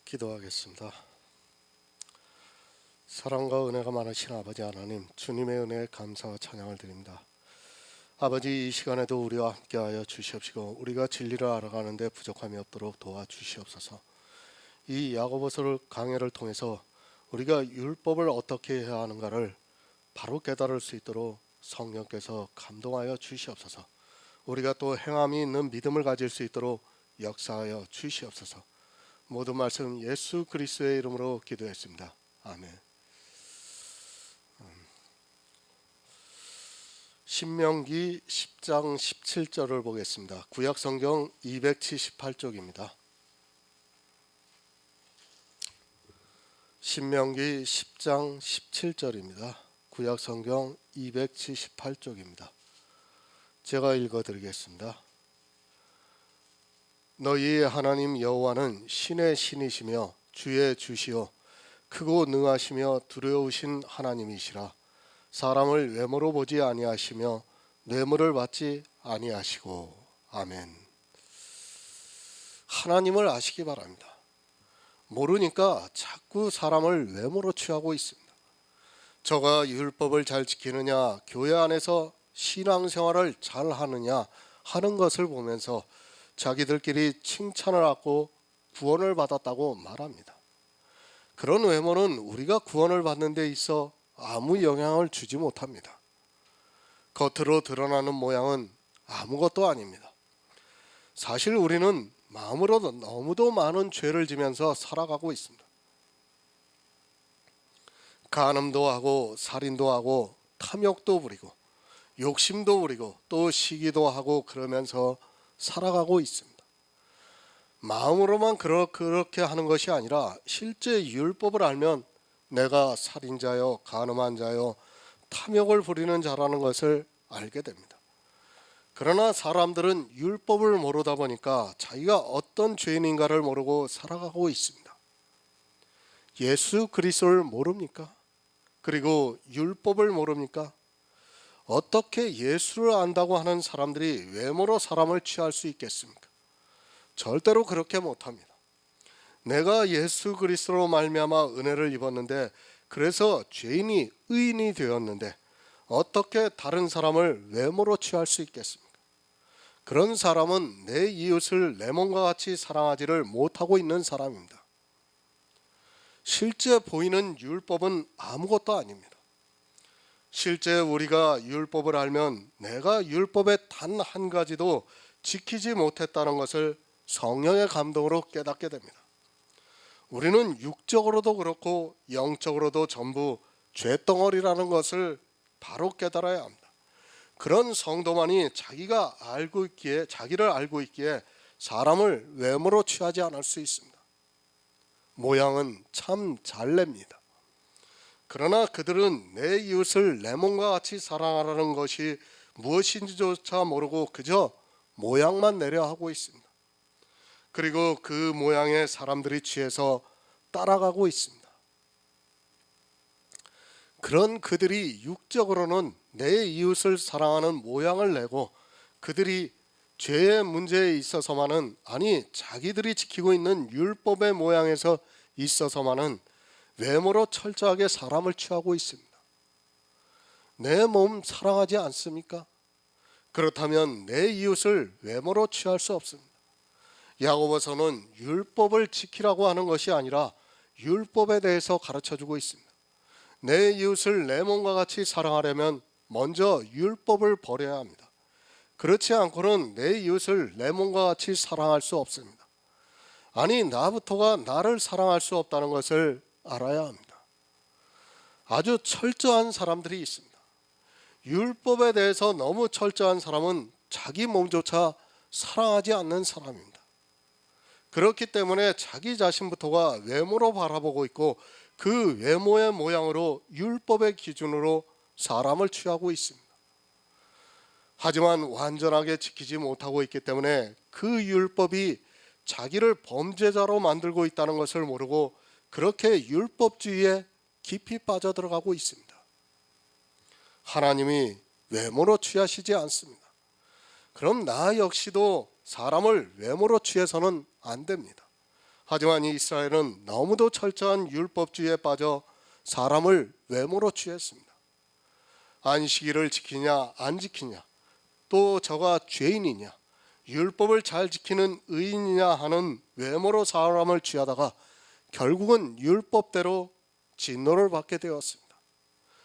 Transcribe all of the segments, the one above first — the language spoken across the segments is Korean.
기도하겠습니다. 사랑과 은혜가 많으신 아버지 하나님, 주님의 은혜에 감사와 찬양을 드립니다. 아버지, 이 시간에도 우리와 함께하여 주시옵시고 우리가 진리를 알아가는데 부족함이 없도록 도와주시옵소서. 이 야고보서 강해를 통해서 우리가 율법을 어떻게 해야 하는가를 바로 깨달을 수 있도록 성령께서 감동하여 주시옵소서. 우리가 또 행함이 있는 믿음을 가질 수 있도록 역사하여 주시옵소서. 모든 말씀 예수 그리스도의 이름으로 기도했습니다. 아멘. 신명기 10장 17절을 보겠습니다. 구약성경 278쪽입니다. 신명기 10장 17절입니다. 구약성경 278쪽입니다. 제가 읽어드리겠습니다. 너희의 하나님 여호와는 신의 신이시며 주의 주시요 크고 능하시며 두려우신 하나님이시라. 사람을 외모로 보지 아니하시며 뇌물을 받지 아니하시고. 아멘. 하나님을 아시기 바랍니다. 모르니까 자꾸 사람을 외모로 취하고 있습니다. 저가 율법을 잘 지키느냐, 교회 안에서 신앙생활을 잘 하느냐 하는 것을 보면서 자기들끼리 칭찬을 받고 구원을 받았다고 말합니다. 그런 외모는 우리가 구원을 받는 데 있어 아무 영향을 주지 못합니다. 겉으로 드러나는 모양은 아무것도 아닙니다. 사실 우리는 마음으로 너무도 많은 죄를 지면서 살아가고 있습니다. 간음도 하고 살인도 하고 탐욕도 부리고 욕심도 부리고 또 시기도 하고 그러면서 살아가고 있습니다. 마음으로만 그렇게 하는 것이 아니라 실제 율법을 알면 내가 살인자요, 간음한 자요, 탐욕을 부리는 자라는 것을 알게 됩니다. 그러나 사람들은 율법을 모르다 보니까 자기가 어떤 죄인인가를 모르고 살아가고 있습니다. 예수 그리스도를 모릅니까? 그리고 율법을 모릅니까? 어떻게 예수를 안다고 하는 사람들이 외모로 사람을 취할 수 있겠습니까? 절대로 그렇게 못합니다. 내가 예수 그리스도로 말미암아 은혜를 입었는데, 그래서 죄인이 의인이 되었는데 어떻게 다른 사람을 외모로 취할 수 있겠습니까? 그런 사람은 내 이웃을 내 몸과 같이 사랑하지를 못하고 있는 사람입니다. 실제 보이는 율법은 아무것도 아닙니다. 실제 우리가 율법을 알면 내가 율법의 단 한 가지도 지키지 못했다는 것을 성령의 감동으로 깨닫게 됩니다. 우리는 육적으로도 그렇고 영적으로도 전부 죄덩어리라는 것을 바로 깨달아야 합니다. 그런 성도만이 자기를 알고 있기에 사람을 외모로 취하지 않을 수 있습니다. 모양은 참 잘 냅니다. 그러나 그들은 내 이웃을 내 몸과 같이 사랑하라는 것이 무엇인지조차 모르고 그저 모양만 내려 하고 있습니다. 그리고 그 모양에 사람들이 취해서 따라가고 있습니다. 그런 그들이 육적으로는 내 이웃을 사랑하는 모양을 내고 그들이 죄의 문제에 있어서만은, 아니 자기들이 지키고 있는 율법의 모양에서 있어서만은 외모로 철저하게 사람을 취하고 있습니다. 내 몸 사랑하지 않습니까? 그렇다면 내 이웃을 외모로 취할 수 없습니다. 야고보서는 율법을 지키라고 하는 것이 아니라 율법에 대해서 가르쳐주고 있습니다. 내 이웃을 내 몸과 같이 사랑하려면 먼저 율법을 버려야 합니다. 그렇지 않고는 내 이웃을 내 몸과 같이 사랑할 수 없습니다. 아니, 나부터가 나를 사랑할 수 없다는 것을 알아야 합니다. 아주 철저한 사람들이 있습니다. 율법에 대해서 너무 철저한 사람은 자기 몸조차 사랑하지 않는 사람입니다. 그렇기 때문에 자기 자신부터가 외모로 바라보고 있고 그 외모의 모양으로 율법의 기준으로 사람을 취하고 있습니다. 하지만 완전하게 지키지 못하고 있기 때문에 그 율법이 자기를 범죄자로 만들고 있다는 것을 모르고 그렇게 율법주의에 깊이 빠져들어가고 있습니다. 하나님이 외모로 취하시지 않습니다. 그럼 나 역시도 사람을 외모로 취해서는 안 됩니다. 하지만 이스라엘은 너무도 철저한 율법주의에 빠져 사람을 외모로 취했습니다. 안식일을 지키냐 안 지키냐, 또 저가 죄인이냐, 율법을 잘 지키는 의인이냐 하는 외모로 사람을 취하다가 결국은 율법대로 진노를 받게 되었습니다.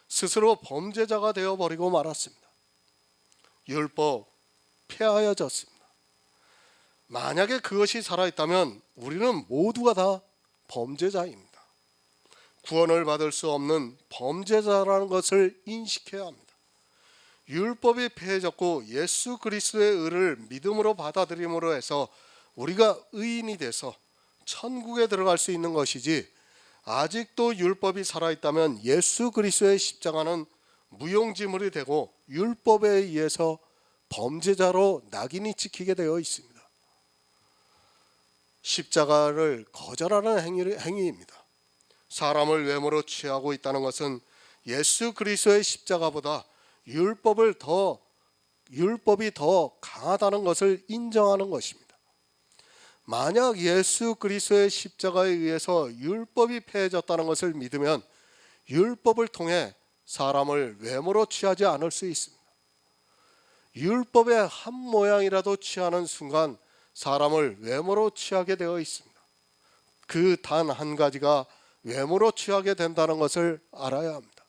스스로 범죄자가 되어버리고 말았습니다. 율법 폐하여졌습니다. 만약에 그것이 살아있다면 우리는 모두가 다 범죄자입니다. 구원을 받을 수 없는 범죄자라는 것을 인식해야 합니다. 율법이 폐해졌고 예수 그리스도의 의를 믿음으로 받아들임으로 해서 우리가 의인이 돼서 천국에 들어갈 수 있는 것이지, 아직도 율법이 살아있다면 예수 그리스도의 십자가는 무용지물이 되고 율법에 의해서 범죄자로 낙인이 찍히게 되어 있습니다. 십자가를 거절하는 행위입니다. 사람을 외모로 취하고 있다는 것은 예수 그리스도의 십자가보다 율법이 더 강하다는 것을 인정하는 것입니다. 만약 예수 그리스도의 십자가에 의해서 율법이 폐해졌다는 것을 믿으면 율법을 통해 사람을 외모로 취하지 않을 수 있습니다. 율법의 한 모양이라도 취하는 순간 사람을 외모로 취하게 되어 있습니다. 그 단 한 가지가 외모로 취하게 된다는 것을 알아야 합니다.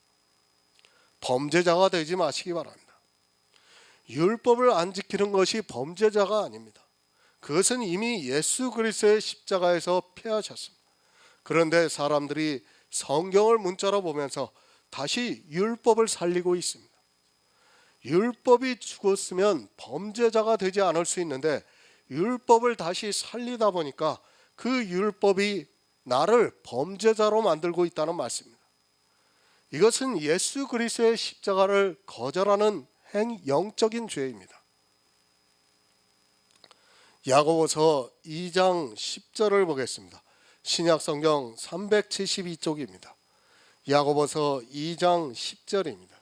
범죄자가 되지 마시기 바랍니다. 율법을 안 지키는 것이 범죄자가 아닙니다. 그것은 이미 예수 그리스도의 십자가에서 폐하셨습니다. 그런데 사람들이 성경을 문자로 보면서 다시 율법을 살리고 있습니다. 율법이 죽었으면 범죄자가 되지 않을 수 있는데 율법을 다시 살리다 보니까 그 율법이 나를 범죄자로 만들고 있다는 말씀입니다. 이것은 예수 그리스도의 십자가를 거절하는 영적인 죄입니다. 야고보서 2장 10절을 보겠습니다. 신약성경 372쪽입니다. 야고보서 2장 10절입니다.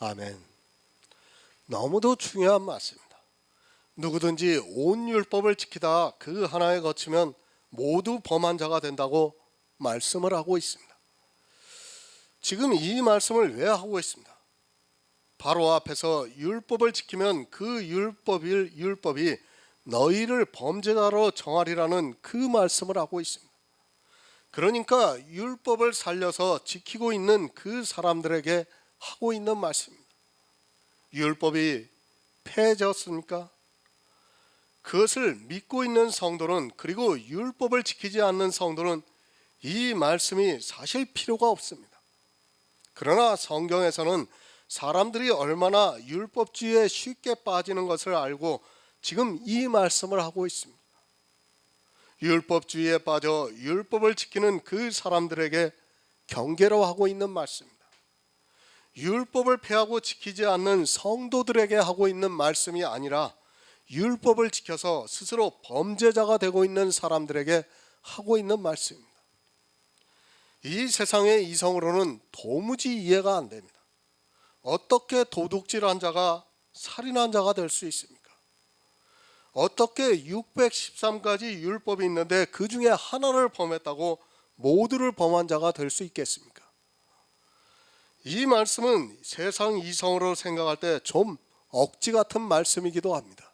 아멘. 너무도 중요한 말씀입니다. 누구든지 온 율법을 지키다 그 하나에 거치면 모두 범한 자가 된다고 말씀을 하고 있습니다. 지금 이 말씀을 왜 하고 있습니다? 바로 앞에서 율법을 지키면 그 율법이 너희를 범죄자로 정하리라는 그 말씀을 하고 있습니다. 그러니까 율법을 살려서 지키고 있는 그 사람들에게 하고 있는 말씀입니다. 율법이 폐해졌습니까? 그것을 믿고 있는 성도는, 그리고 율법을 지키지 않는 성도는 이 말씀이 사실 필요가 없습니다. 그러나 성경에서는 사람들이 얼마나 율법주의에 쉽게 빠지는 것을 알고 지금 이 말씀을 하고 있습니다. 율법주의에 빠져 율법을 지키는 그 사람들에게 경계로 하고 있는 말씀입니다. 율법을 폐하고 지키지 않는 성도들에게 하고 있는 말씀이 아니라 율법을 지켜서 스스로 범죄자가 되고 있는 사람들에게 하고 있는 말씀입니다. 이 세상의 이성으로는 도무지 이해가 안 됩니다. 어떻게 도둑질한 자가 살인한 자가 될 수 있습니까? 어떻게 613가지 율법이 있는데 그 중에 하나를 범했다고 모두를 범한 자가 될 수 있겠습니까? 이 말씀은 세상 이성으로 생각할 때 좀 억지 같은 말씀이기도 합니다.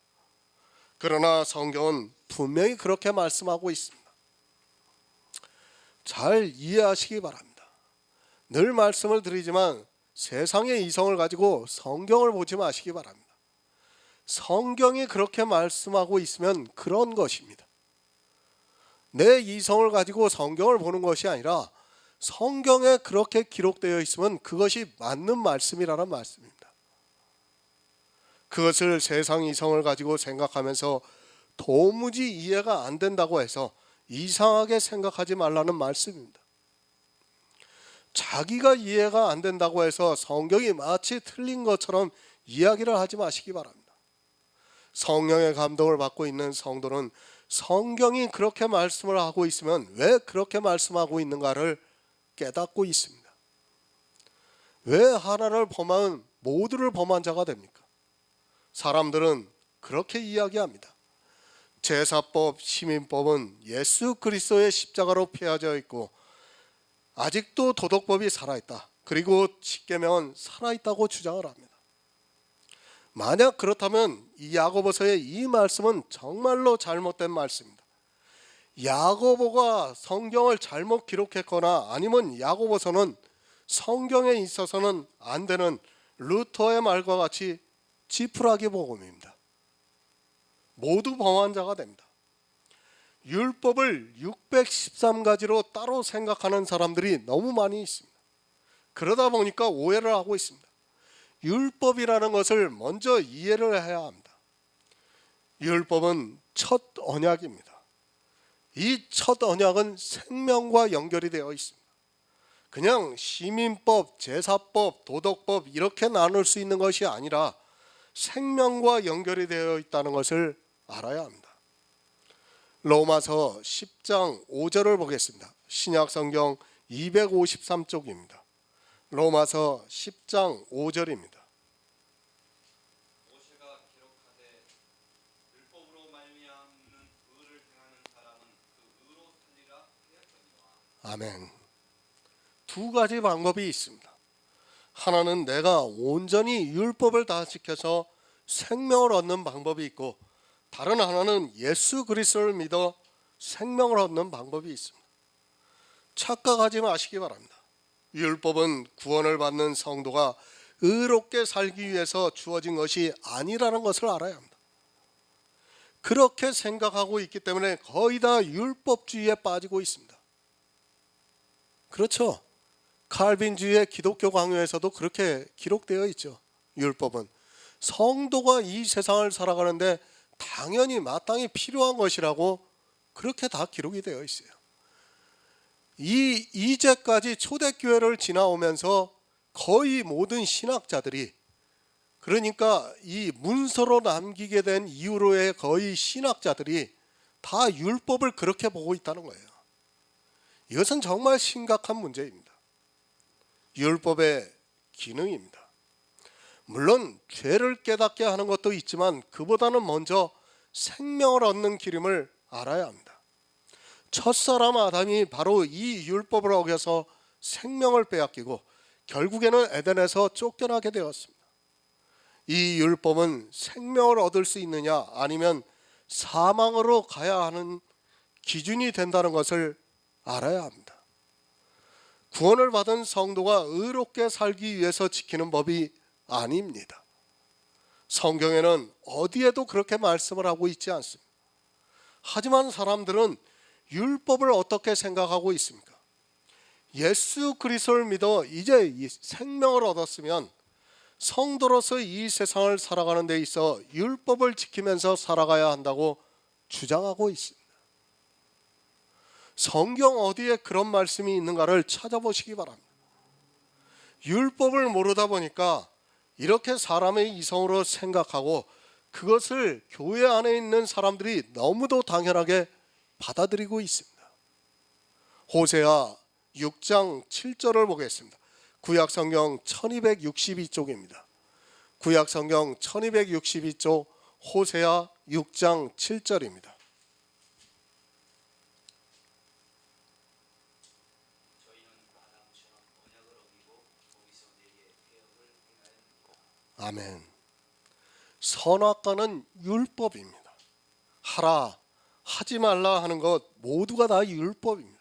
그러나 성경은 분명히 그렇게 말씀하고 있습니다. 잘 이해하시기 바랍니다. 늘 말씀을 드리지만 세상의 이성을 가지고 성경을 보지 마시기 바랍니다. 성경이 그렇게 말씀하고 있으면 그런 것입니다. 내 이성을 가지고 성경을 보는 것이 아니라 성경에 그렇게 기록되어 있으면 그것이 맞는 말씀이라는 말씀입니다. 그것을 세상 이성을 가지고 생각하면서 도무지 이해가 안 된다고 해서 이상하게 생각하지 말라는 말씀입니다. 자기가 이해가 안 된다고 해서 성경이 마치 틀린 것처럼 이야기를 하지 마시기 바랍니다. 성령의 감동을 받고 있는 성도는 성경이 그렇게 말씀을 하고 있으면 왜 그렇게 말씀하고 있는가를 깨닫고 있습니다. 왜 하나를 범하면 모두를 범한 자가 됩니까? 사람들은 그렇게 이야기합니다. 제사법, 시민법은 예수 그리스도의 십자가로 폐하져 있고 아직도 도덕법이 살아있다. 그리고 십계명은 살아있다고 주장을 합니다. 만약 그렇다면 이 야고보서의 이 말씀은 정말로 잘못된 말씀입니다. 야고보가 성경을 잘못 기록했거나 아니면 야고보서는 성경에 있어서는 안 되는 루터의 말과 같이 지푸라기 복음입니다. 모두 범한 자가 됩니다. 율법을 613가지로 따로 생각하는 사람들이 너무 많이 있습니다. 그러다 보니까 오해를 하고 있습니다. 율법이라는 것을 먼저 이해를 해야 합니다. 율법은 첫 언약입니다. 이 첫 언약은 생명과 연결이 되어 있습니다. 그냥 시민법, 제사법, 도덕법 이렇게 나눌 수 있는 것이 아니라 생명과 연결이 되어 있다는 것을 알아야 합니다. 로마서 10장 5절을 보겠습니다. 신약성경 253쪽입니다. 로마서 10장 5절입니다. 모세가 기록하되 율법으로 말미암는 의를 행하는 사람은 그 의로 살리라 하였거니와. 아멘. 두 가지 방법이 있습니다. 하나는 내가 온전히 율법을 다 지켜서 생명을 얻는 방법이 있고, 다른 하나는 예수 그리스도를 믿어 생명을 얻는 방법이 있습니다. 착각하지 마시기 바랍니다. 율법은 구원을 받는 성도가 의롭게 살기 위해서 주어진 것이 아니라는 것을 알아야 합니다. 그렇게 생각하고 있기 때문에 거의 다 율법주의에 빠지고 있습니다. 그렇죠? 칼빈주의의 기독교 강요에서도 그렇게 기록되어 있죠. 율법은 성도가 이 세상을 살아가는데 당연히 마땅히 필요한 것이라고 그렇게 다 기록이 되어 있어요. 이제까지 초대교회를 지나오면서 거의 모든 신학자들이, 그러니까 이 문서로 남기게 된 이후로의 거의 신학자들이 다 율법을 그렇게 보고 있다는 거예요. 이것은 정말 심각한 문제입니다. 율법의 기능입니다. 물론 죄를 깨닫게 하는 것도 있지만 그보다는 먼저 생명을 얻는 기름을 알아야 합니다. 첫사람 아담이 바로 이 율법을 어겨서 생명을 빼앗기고 결국에는 에덴에서 쫓겨나게 되었습니다. 이 율법은 생명을 얻을 수 있느냐 아니면 사망으로 가야 하는 기준이 된다는 것을 알아야 합니다. 구원을 받은 성도가 의롭게 살기 위해서 지키는 법이 아닙니다. 성경에는 어디에도 그렇게 말씀을 하고 있지 않습니다. 하지만 사람들은 율법을 어떻게 생각하고 있습니까? 예수 그리스도를 믿어 이제 생명을 얻었으면 성도로서 이 세상을 살아가는 데 있어 율법을 지키면서 살아가야 한다고 주장하고 있습니다. 성경 어디에 그런 말씀이 있는가를 찾아보시기 바랍니다. 율법을 모르다 보니까 이렇게 사람의 이성으로 생각하고 그것을 교회 안에 있는 사람들이 너무도 당연하게 받아들이고 있습니다. 호세아 6장 7절을 보겠습니다. 구약성경 1262쪽입니다. 구약성경 1262쪽 호세아 6장 7절입니다. 아멘. 선악과는 율법입니다. 하라, 하지 말라 하는 것 모두가 다 율법입니다.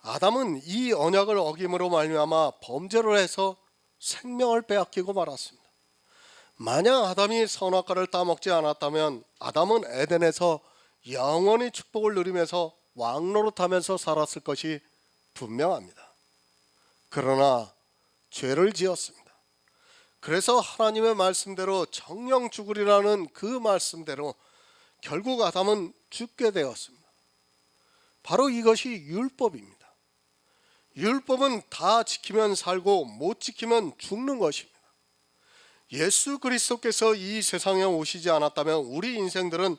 아담은 이 언약을 어김으로 말미암아 범죄를 해서 생명을 빼앗기고 말았습니다. 만약 아담이 선악과를 따먹지 않았다면 아담은 에덴에서 영원히 축복을 누리면서 왕노릇하면서 살았을 것이 분명합니다. 그러나 죄를 지었습니다. 그래서 하나님의 말씀대로 정령 죽으리라는 그 말씀대로 결국 아담은 죽게 되었습니다. 바로 이것이 율법입니다. 율법은 다 지키면 살고 못 지키면 죽는 것입니다. 예수 그리스도께서 이 세상에 오시지 않았다면 우리 인생들은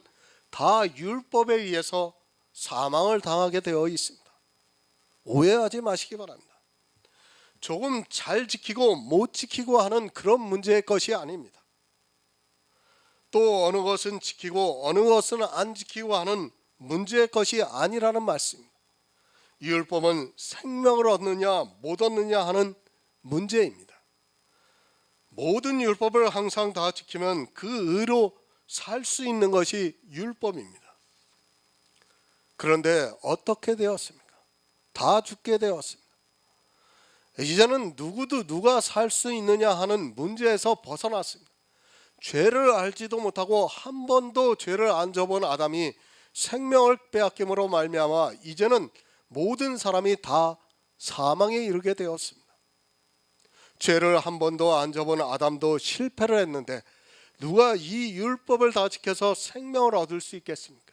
다 율법에 의해서 사망을 당하게 되어 있습니다. 오해하지 마시기 바랍니다. 조금 잘 지키고 못 지키고 하는 그런 문제의 것이 아닙니다. 또 어느 것은 지키고 어느 것은 안 지키고 하는 문제의 것이 아니라는 말씀입니다. 율법은 생명을 얻느냐 못 얻느냐 하는 문제입니다. 모든 율법을 항상 다 지키면 그 의로 살 수 있는 것이 율법입니다. 그런데 어떻게 되었습니까? 다 죽게 되었습니다. 이제는 누구도 누가 살 수 있느냐 하는 문제에서 벗어났습니다. 죄를 알지도 못하고 한 번도 죄를 안 져본 아담이 생명을 빼앗김으로 말미암아 이제는 모든 사람이 다 사망에 이르게 되었습니다. 죄를 한 번도 안 져본 아담도 실패를 했는데 누가 이 율법을 다 지켜서 생명을 얻을 수 있겠습니까?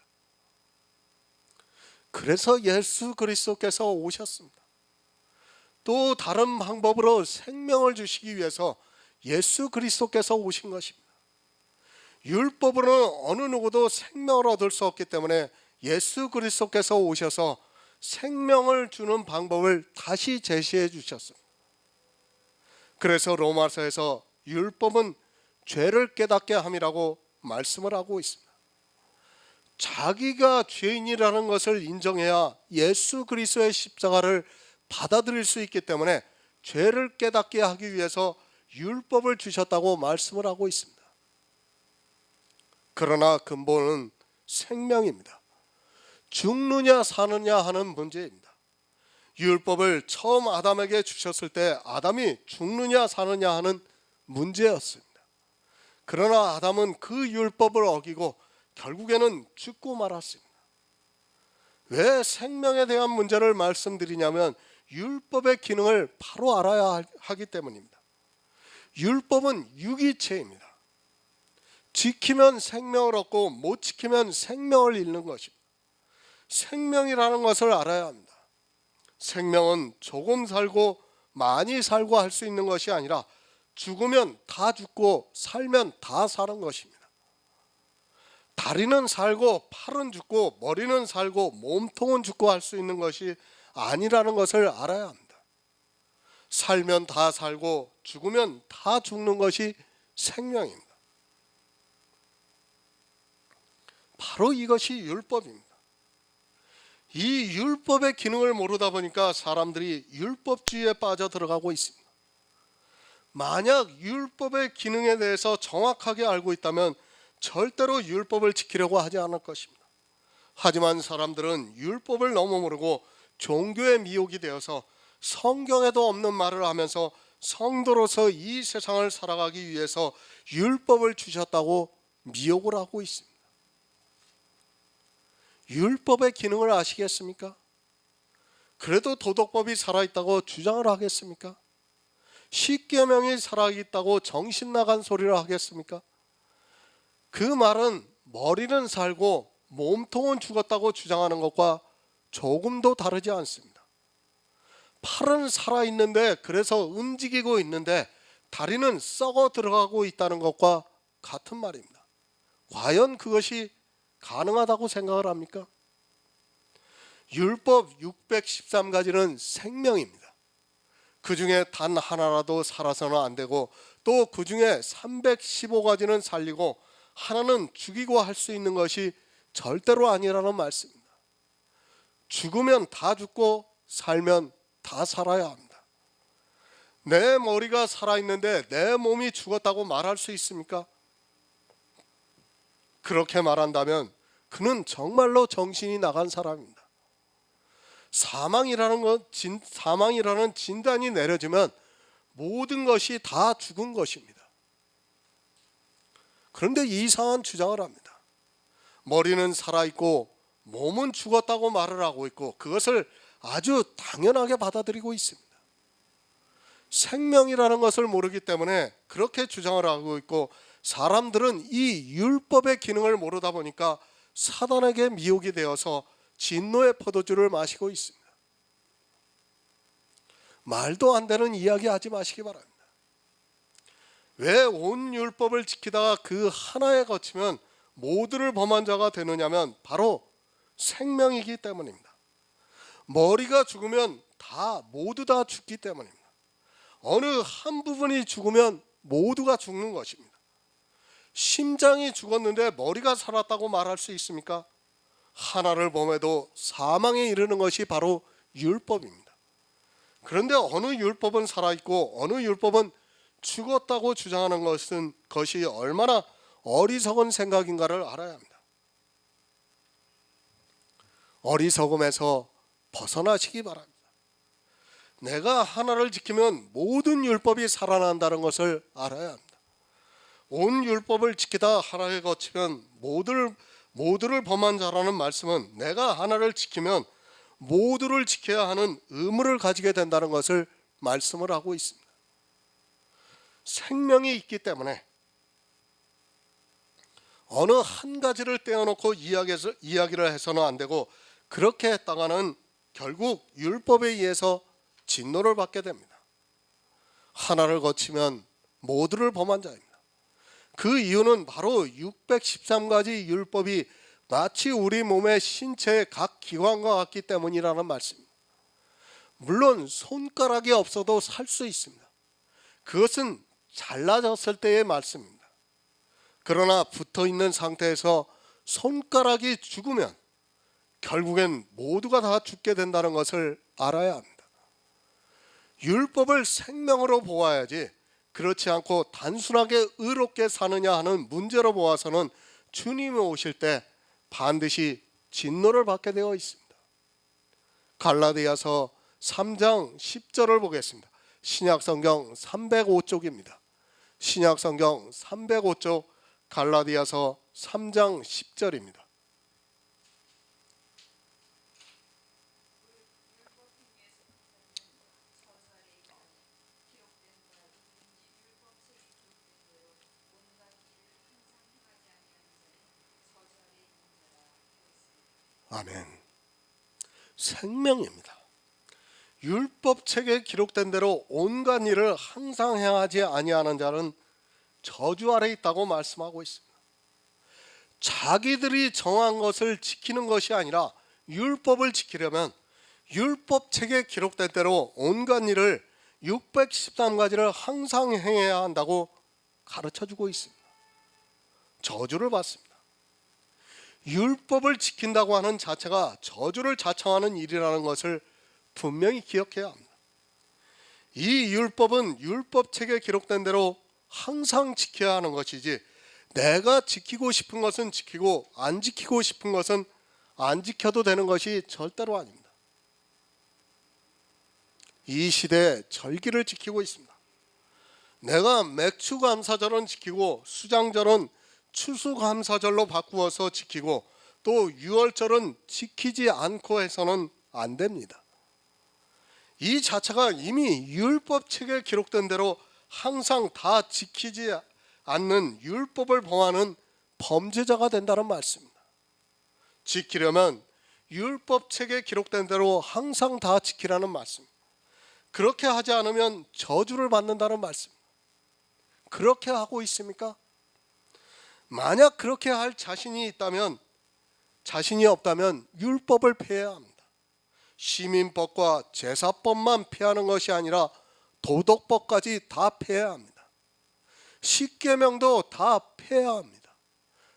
그래서 예수 그리스도께서 오셨습니다. 또 다른 방법으로 생명을 주시기 위해서 예수 그리스도께서 오신 것입니다. 율법으로는 어느 누구도 생명을 얻을 수 없기 때문에 예수 그리스도께서 오셔서 생명을 주는 방법을 다시 제시해 주셨습니다. 그래서 로마서에서 율법은 죄를 깨닫게 함이라고 말씀을 하고 있습니다. 자기가 죄인이라는 것을 인정해야 예수 그리스도의 십자가를 받아들일 수 있기 때문에 죄를 깨닫게 하기 위해서 율법을 주셨다고 말씀을 하고 있습니다. 그러나 근본은 생명입니다. 죽느냐 사느냐 하는 문제입니다. 율법을 처음 아담에게 주셨을 때 아담이 죽느냐 사느냐 하는 문제였습니다. 그러나 아담은 그 율법을 어기고 결국에는 죽고 말았습니다. 왜 생명에 대한 문제를 말씀드리냐면 율법의 기능을 바로 알아야 하기 때문입니다. 율법은 유기체입니다. 지키면 생명을 얻고 못 지키면 생명을 잃는 것입니다. 생명이라는 것을 알아야 합니다. 생명은 조금 살고 많이 살고 할 수 있는 것이 아니라 죽으면 다 죽고 살면 다 사는 것입니다. 다리는 살고 팔은 죽고 머리는 살고 몸통은 죽고 할 수 있는 것이 아니라는 것을 알아야 합니다. 살면 다 살고 죽으면 다 죽는 것이 생명입니다. 바로 이것이 율법입니다. 이 율법의 기능을 모르다 보니까 사람들이 율법주의에 빠져 들어가고 있습니다. 만약 율법의 기능에 대해서 정확하게 알고 있다면 절대로 율법을 지키려고 하지 않을 것입니다. 하지만 사람들은 율법을 너무 모르고 종교의 미혹이 되어서 성경에도 없는 말을 하면서 성도로서 이 세상을 살아가기 위해서 율법을 주셨다고 미혹을 하고 있습니다. 율법의 기능을 아시겠습니까? 그래도 도덕법이 살아있다고 주장을 하겠습니까? 십계명이 살아있다고 정신나간 소리를 하겠습니까? 그 말은 머리는 살고 몸통은 죽었다고 주장하는 것과 조금도 다르지 않습니다. 팔은 살아있는데 그래서 움직이고 있는데 다리는 썩어 들어가고 있다는 것과 같은 말입니다. 과연 그것이 가능하다고 생각을 합니까? 율법 613가지는 생명입니다. 그 중에 단 하나라도 살아서는 안 되고 또 그 중에 315가지는 살리고 하나는 죽이고 할 수 있는 것이 절대로 아니라는 말씀입니다. 죽으면 다 죽고 살면 다 살아야 합니다. 내 머리가 살아있는데 내 몸이 죽었다고 말할 수 있습니까? 그렇게 말한다면 그는 정말로 정신이 나간 사람입니다. 사망이라는 진단이 내려지면 모든 것이 다 죽은 것입니다. 그런데 이상한 주장을 합니다. 머리는 살아있고 몸은 죽었다고 말을 하고 있고 그것을 아주 당연하게 받아들이고 있습니다. 생명이라는 것을 모르기 때문에 그렇게 주장을 하고 있고 사람들은 이 율법의 기능을 모르다 보니까 사단에게 미혹이 되어서 진노의 포도주를 마시고 있습니다. 말도 안 되는 이야기 하지 마시기 바랍니다. 왜 온 율법을 지키다가 그 하나에 거치면 모두를 범한 자가 되느냐면 바로 생명이기 때문입니다. 머리가 죽으면 모두 다 죽기 때문입니다. 어느 한 부분이 죽으면 모두가 죽는 것입니다. 심장이 죽었는데 머리가 살았다고 말할 수 있습니까? 하나를 범해도 사망에 이르는 것이 바로 율법입니다. 그런데 어느 율법은 살아있고 어느 율법은 죽었다고 주장하는 것이 얼마나 어리석은 생각인가를 알아야 합니다. 어리석음에서 벗어나시기 바랍니다. 내가 하나를 지키면 모든 율법이 살아난다는 것을 알아야 합니다. 온 율법을 지키다 하나에 거치면 모두를 범한 자라는 말씀은 내가 하나를 지키면 모두를 지켜야 하는 의무를 가지게 된다는 것을 말씀을 하고 있습니다. 생명이 있기 때문에 어느 한 가지를 떼어놓고 이야기를 해서는 안 되고, 그렇게 했다가는 결국 율법에 의해서 진노를 받게 됩니다. 하나를 거치면 모두를 범한 자입니다. 그 이유는 바로 613가지 율법이 마치 우리 몸의 신체의 각 기관과 같기 때문이라는 말씀입니다. 물론 손가락이 없어도 살 수 있습니다. 그것은 잘라졌을 때의 말씀입니다. 그러나 붙어있는 상태에서 손가락이 죽으면 결국엔 모두가 다 죽게 된다는 것을 알아야 합니다. 율법을 생명으로 보아야지, 그렇지 않고 단순하게 의롭게 사느냐 하는 문제로 보아서는 주님이 오실 때 반드시 진노를 받게 되어 있습니다. 갈라디아서 3장 10절을 보겠습니다. 신약성경 305쪽입니다. 신약성경 305쪽 갈라디아서 3장 10절입니다. 아멘. 생명입니다. 율법책에 기록된 대로 온갖 일을 항상 행하지 아니하는 자는 저주 아래 있다고 말씀하고 있습니다. 자기들이 정한 것을 지키는 것이 아니라 율법을 지키려면 율법책에 기록된 대로 온갖 일을 613가지를 항상 행해야 한다고 가르쳐주고 있습니다. 저주를 받습니다. 율법을 지킨다고 하는 자체가 저주를 자청하는 일이라는 것을 분명히 기억해야 합니다. 이 율법은 율법책에 기록된 대로 항상 지켜야 하는 것이지, 내가 지키고 싶은 것은 지키고 안 지키고 싶은 것은 안 지켜도 되는 것이 절대로 아닙니다. 이 시대에 절기를 지키고 있습니다. 내가 맥추감사절은 지키고 수장절은 추수감사절로 바꾸어서 지키고 또 유월절은 지키지 않고 해서는 안 됩니다. 이 자체가 이미 율법책에 기록된 대로 항상 다 지키지 않는 율법을 범하는 범죄자가 된다는 말씀입니다. 지키려면 율법책에 기록된 대로 항상 다 지키라는 말씀. 그렇게 하지 않으면 저주를 받는다는 말씀. 그렇게 하고 있습니까? 만약 그렇게 할 자신이 없다면 율법을 폐해야 합니다. 시민법과 제사법만 폐하는 것이 아니라 도덕법까지 다 폐해야 합니다. 십계명도 다 폐해야 합니다.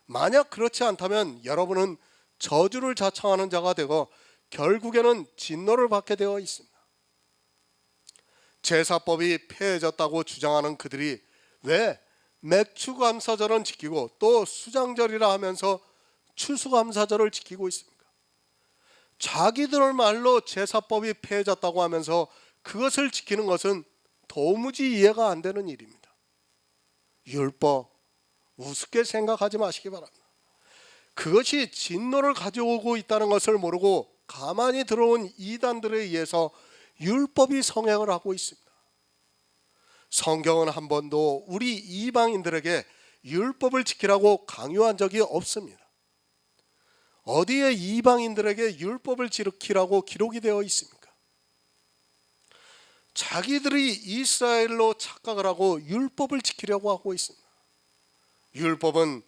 만약 그렇지 않다면 여러분은 저주를 자청하는 자가 되고 결국에는 진노를 받게 되어 있습니다. 제사법이 폐해졌다고 주장하는 그들이 왜 맥추감사절은 지키고 또 수장절이라 하면서 추수감사절을 지키고 있습니까? 자기들 말로 제사법이 폐해졌다고 하면서 그것을 지키는 것은 도무지 이해가 안 되는 일입니다. 율법 우습게 생각하지 마시기 바랍니다. 그것이 진노를 가져오고 있다는 것을 모르고 가만히 들어온 이단들에 의해서 율법이 성행을 하고 있습니다. 성경은 한 번도 우리 이방인들에게 율법을 지키라고 강요한 적이 없습니다. 어디에 이방인들에게 율법을 지키라고 기록이 되어 있습니까? 자기들이 이스라엘로 착각을 하고 율법을 지키려고 하고 있습니다. 율법은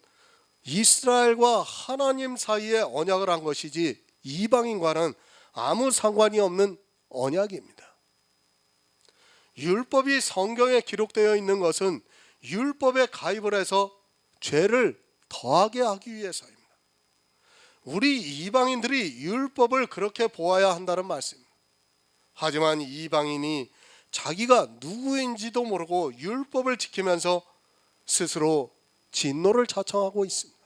이스라엘과 하나님 사이에 언약을 한 것이지 이방인과는 아무 상관이 없는 언약입니다. 율법이 성경에 기록되어 있는 것은 율법에 가입을 해서 죄를 더하게 하기 위해서입니다. 우리 이방인들이 율법을 그렇게 보아야 한다는 말씀입니다. 하지만 이방인이 자기가 누구인지도 모르고 율법을 지키면서 스스로 진노를 자청하고 있습니다.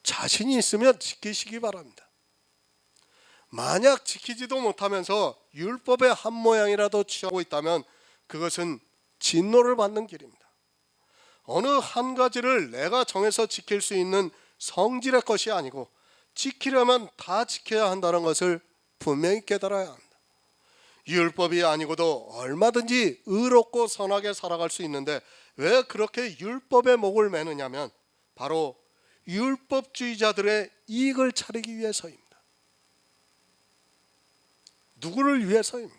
자신이 있으면 지키시기 바랍니다. 만약 지키지도 못하면서 율법의 한 모양이라도 취하고 있다면 그것은 진노를 받는 길입니다. 어느 한 가지를 내가 정해서 지킬 수 있는 성질의 것이 아니고 지키려면 다 지켜야 한다는 것을 분명히 깨달아야 합니다. 율법이 아니고도 얼마든지 의롭고 선하게 살아갈 수 있는데 왜 그렇게 율법의 목을 매느냐면 바로 율법주의자들의 이익을 차리기 위해서입니다. 누구를 위해서입니까?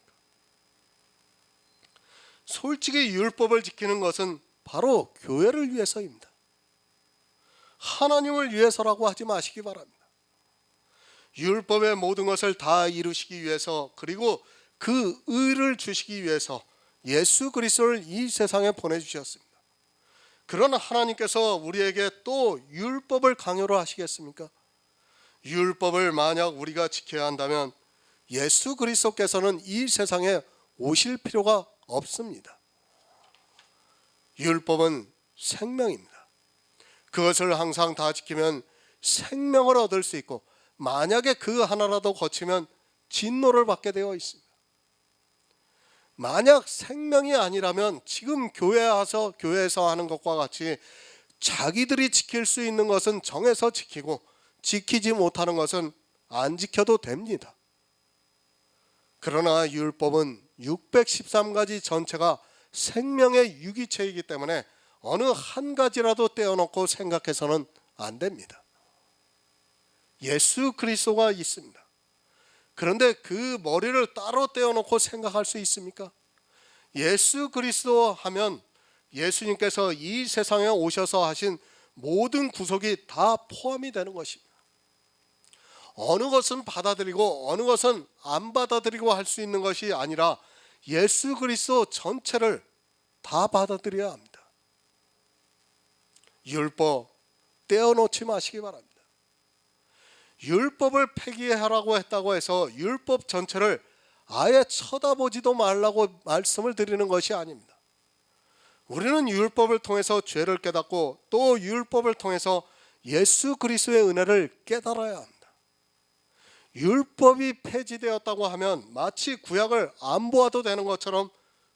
솔직히 율법을 지키는 것은 바로 교회를 위해서입니다. 하나님을 위해서라고 하지 마시기 바랍니다. 율법의 모든 것을 다 이루시기 위해서 그리고 그 의를 주시기 위해서 예수 그리스도를 이 세상에 보내주셨습니다. 그러나 하나님께서 우리에게 또 율법을 강요로 하시겠습니까? 율법을 만약 우리가 지켜야 한다면 예수 그리스도께서는 이 세상에 오실 필요가 없습니다. 율법은 생명입니다. 그것을 항상 다 지키면 생명을 얻을 수 있고 만약에 그 하나라도 거치면 진노를 받게 되어 있습니다. 만약 생명이 아니라면 지금 교회에서 하는 것과 같이 자기들이 지킬 수 있는 것은 정해서 지키고 지키지 못하는 것은 안 지켜도 됩니다. 그러나 율법은 613가지 전체가 생명의 유기체이기 때문에 어느 한 가지라도 떼어놓고 생각해서는 안 됩니다. 예수 그리스도가 있습니다. 그런데 그 머리를 따로 떼어놓고 생각할 수 있습니까? 예수 그리스도 하면 예수님께서 이 세상에 오셔서 하신 모든 구속이 다 포함이 되는 것입니다. 어느 것은 받아들이고 어느 것은 안 받아들이고 할 수 있는 것이 아니라 예수 그리스도 전체를 다 받아들여야 합니다. 율법 떼어놓지 마시기 바랍니다. 율법을 폐기하라고 했다고 해서 율법 전체를 아예 쳐다보지도 말라고 말씀을 드리는 것이 아닙니다. 우리는 율법을 통해서 죄를 깨닫고 또 율법을 통해서 예수 그리스도의 은혜를 깨달아야 합니다. 율법이 폐지되었다고 하면 마치 구약을 안 보아도 되는 것처럼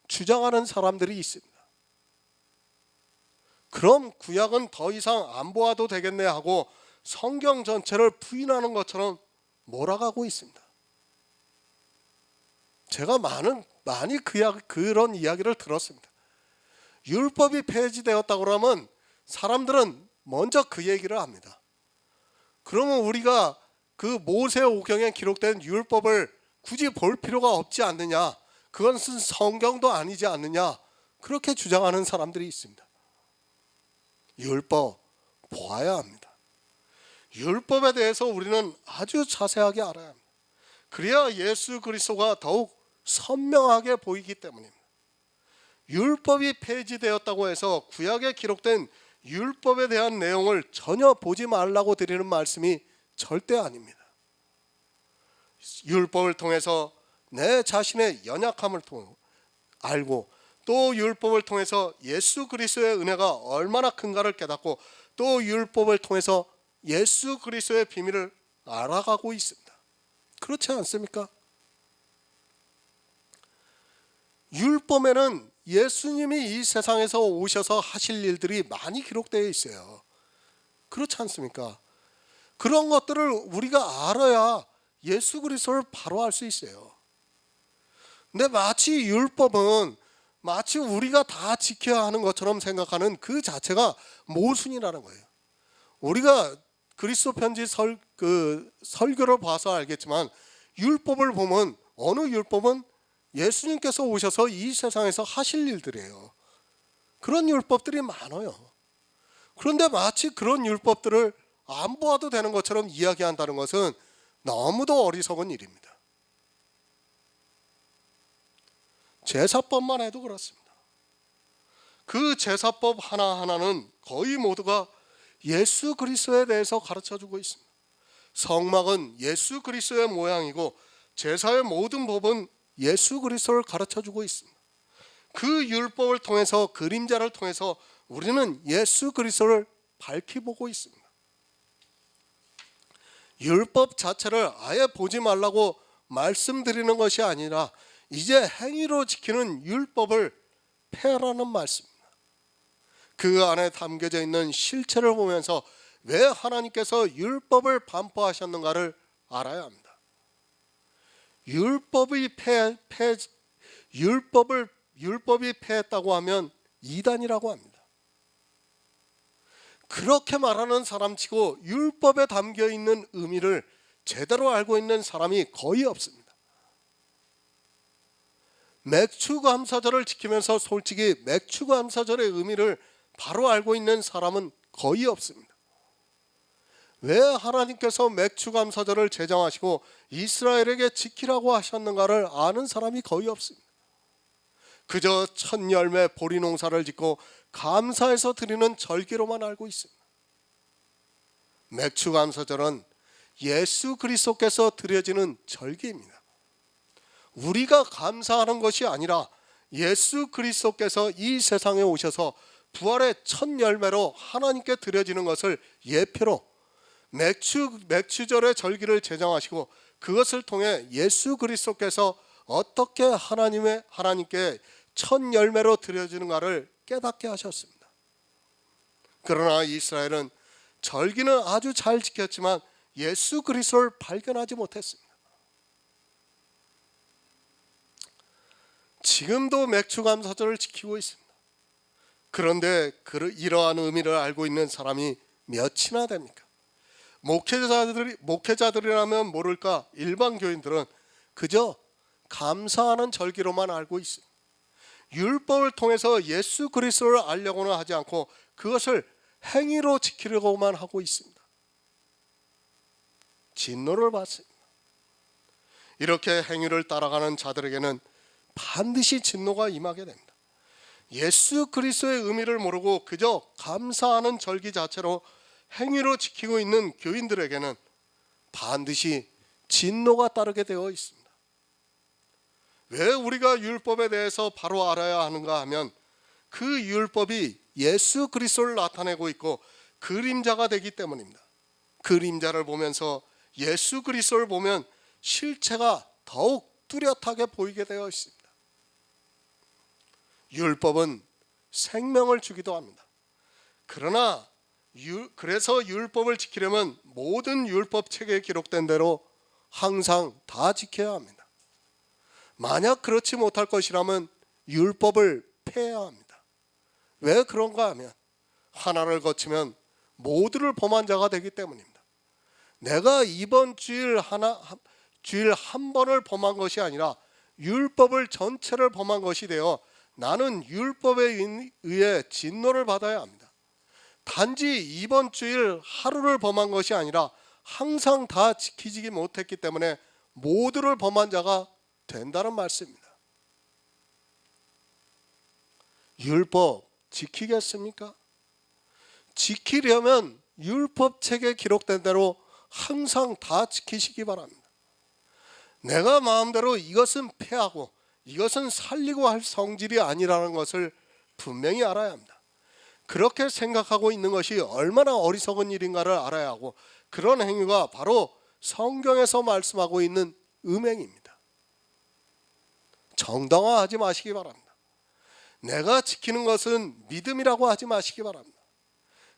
주장하는 사람들이 있습니다. 그럼 구약은 더 이상 안 보아도 되겠네 하고 성경 전체를 부인하는 것처럼 몰아가고 있습니다. 제가 많이 그런 이야기를 들었습니다. 율법이 폐지되었다고 그러면 사람들은 먼저 그 얘기를 합니다. 그러면 우리가 그 모세오경에 기록된 율법을 굳이 볼 필요가 없지 않느냐, 그것은 성경도 아니지 않느냐, 그렇게 주장하는 사람들이 있습니다. 율법 보아야 합니다. 율법에 대해서 우리는 아주 자세하게 알아야 합니다. 그래야 예수 그리스도가 더욱 선명하게 보이기 때문입니다. 율법이 폐지되었다고 해서 구약에 기록된 율법에 대한 내용을 전혀 보지 말라고 드리는 말씀이 절대 아닙니다. 율법을 통해서 내 자신의 연약함을 알고 또 율법을 통해서 예수 그리스도의 은혜가 얼마나 큰가를 깨닫고 또 율법을 통해서 예수 그리스도의 비밀을 알아가고 있습니다. 그렇지 않습니까? 율법에는 예수님이 이 세상에서 오셔서 하실 일들이 많이 기록되어 있어요. 그렇지 않습니까? 그런 것들을 우리가 알아야 예수 그리스도를 바로 알 수 있어요. 근데 마치 율법은 마치 우리가 다 지켜야 하는 것처럼 생각하는 그 자체가 모순이라는 거예요. 우리가 그리스도 편지 설교를 봐서 알겠지만 율법을 보면 어느 율법은 예수님께서 오셔서 이 세상에서 하실 일들이에요. 그런 율법들이 많아요. 그런데 마치 그런 율법들을 안 보아도 되는 것처럼 이야기한다는 것은 너무도 어리석은 일입니다. 제사법만 해도 그렇습니다. 그 제사법 하나하나는 거의 모두가 예수 그리스도에 대해서 가르쳐주고 있습니다. 성막은 예수 그리스도의 모양이고 제사의 모든 법은 예수 그리스도를 가르쳐주고 있습니다. 그 율법을 통해서, 그림자를 통해서 우리는 예수 그리스도를 밝히 보고 있습니다. 율법 자체를 아예 보지 말라고 말씀드리는 것이 아니라 이제 행위로 지키는 율법을 폐하라는 말씀입니다. 그 안에 담겨져 있는 실체를 보면서 왜 하나님께서 율법을 반포하셨는가를 알아야 합니다. 율법이 폐했다고 하면 이단이라고 합니다. 그렇게 말하는 사람치고 율법에 담겨 있는 의미를 제대로 알고 있는 사람이 거의 없습니다. 맥추감사절을 지키면서 솔직히 맥추감사절의 의미를 바로 알고 있는 사람은 거의 없습니다. 왜 하나님께서 맥추감사절을 제정하시고 이스라엘에게 지키라고 하셨는가를 아는 사람이 거의 없습니다. 그저 첫 열매 보리 농사를 짓고 감사해서 드리는 절기로만 알고 있습니다. 맥추감사절은 예수 그리스도께서 드려지는 절기입니다. 우리가 감사하는 것이 아니라 예수 그리스도께서 이 세상에 오셔서 부활의 첫 열매로 하나님께 드려지는 것을 예표로 맥추절의 절기를 제정하시고 그것을 통해 예수 그리스도께서 어떻게 하나님께 첫 열매로 드려지는가를 깨닫게 하셨습니다. 그러나 이스라엘은 절기는 아주 잘 지켰지만 예수 그리스도를 발견하지 못했습니다. 지금도 맥추감사절을 지키고 있습니다. 그런데 이러한 의미를 알고 있는 사람이 몇이나 됩니까? 목회자들이라면 모를까 일반 교인들은 그저 감사하는 절기로만 알고 있습니다. 율법을 통해서 예수 그리스도를 알려고는 하지 않고 그것을 행위로 지키려고만 하고 있습니다. 진노를 받습니다. 이렇게 행위를 따라가는 자들에게는 반드시 진노가 임하게 됩니다. 예수 그리스도의 의미를 모르고 그저 감사하는 절기 자체로 행위로 지키고 있는 교인들에게는 반드시 진노가 따르게 되어 있습니다. 왜 우리가 율법에 대해서 바로 알아야 하는가 하면 그 율법이 예수 그리스도를 나타내고 있고 그림자가 되기 때문입니다. 그림자를 보면서 예수 그리스도를 보면 실체가 더욱 뚜렷하게 보이게 되어 있습니다. 율법은 생명을 주기도 합니다. 그래서 율법을 지키려면 모든 율법책에 기록된 대로 항상 다 지켜야 합니다. 만약 그렇지 못할 것이라면 율법을 폐해야 합니다. 왜 그런가 하면 하나를 거치면 모두를 범한 자가 되기 때문입니다. 내가 이번 주일 한 번을 범한 것이 아니라 율법을 전체를 범한 것이 되어 나는 율법에 의해 진노를 받아야 합니다. 단지 이번 주일 하루를 범한 것이 아니라 항상 다 지키지 못했기 때문에 모두를 범한 자가 된다는 말씀입니다. 율법 지키겠습니까? 지키려면 율법책에 기록된 대로 항상 다 지키시기 바랍니다. 내가 마음대로 이것은 폐하고 이것은 살리고 할 성질이 아니라는 것을 분명히 알아야 합니다. 그렇게 생각하고 있는 것이 얼마나 어리석은 일인가를 알아야 하고 그런 행위가 바로 성경에서 말씀하고 있는 음행입니다. 정당화하지 마시기 바랍니다. 내가 지키는 것은 믿음이라고 하지 마시기 바랍니다.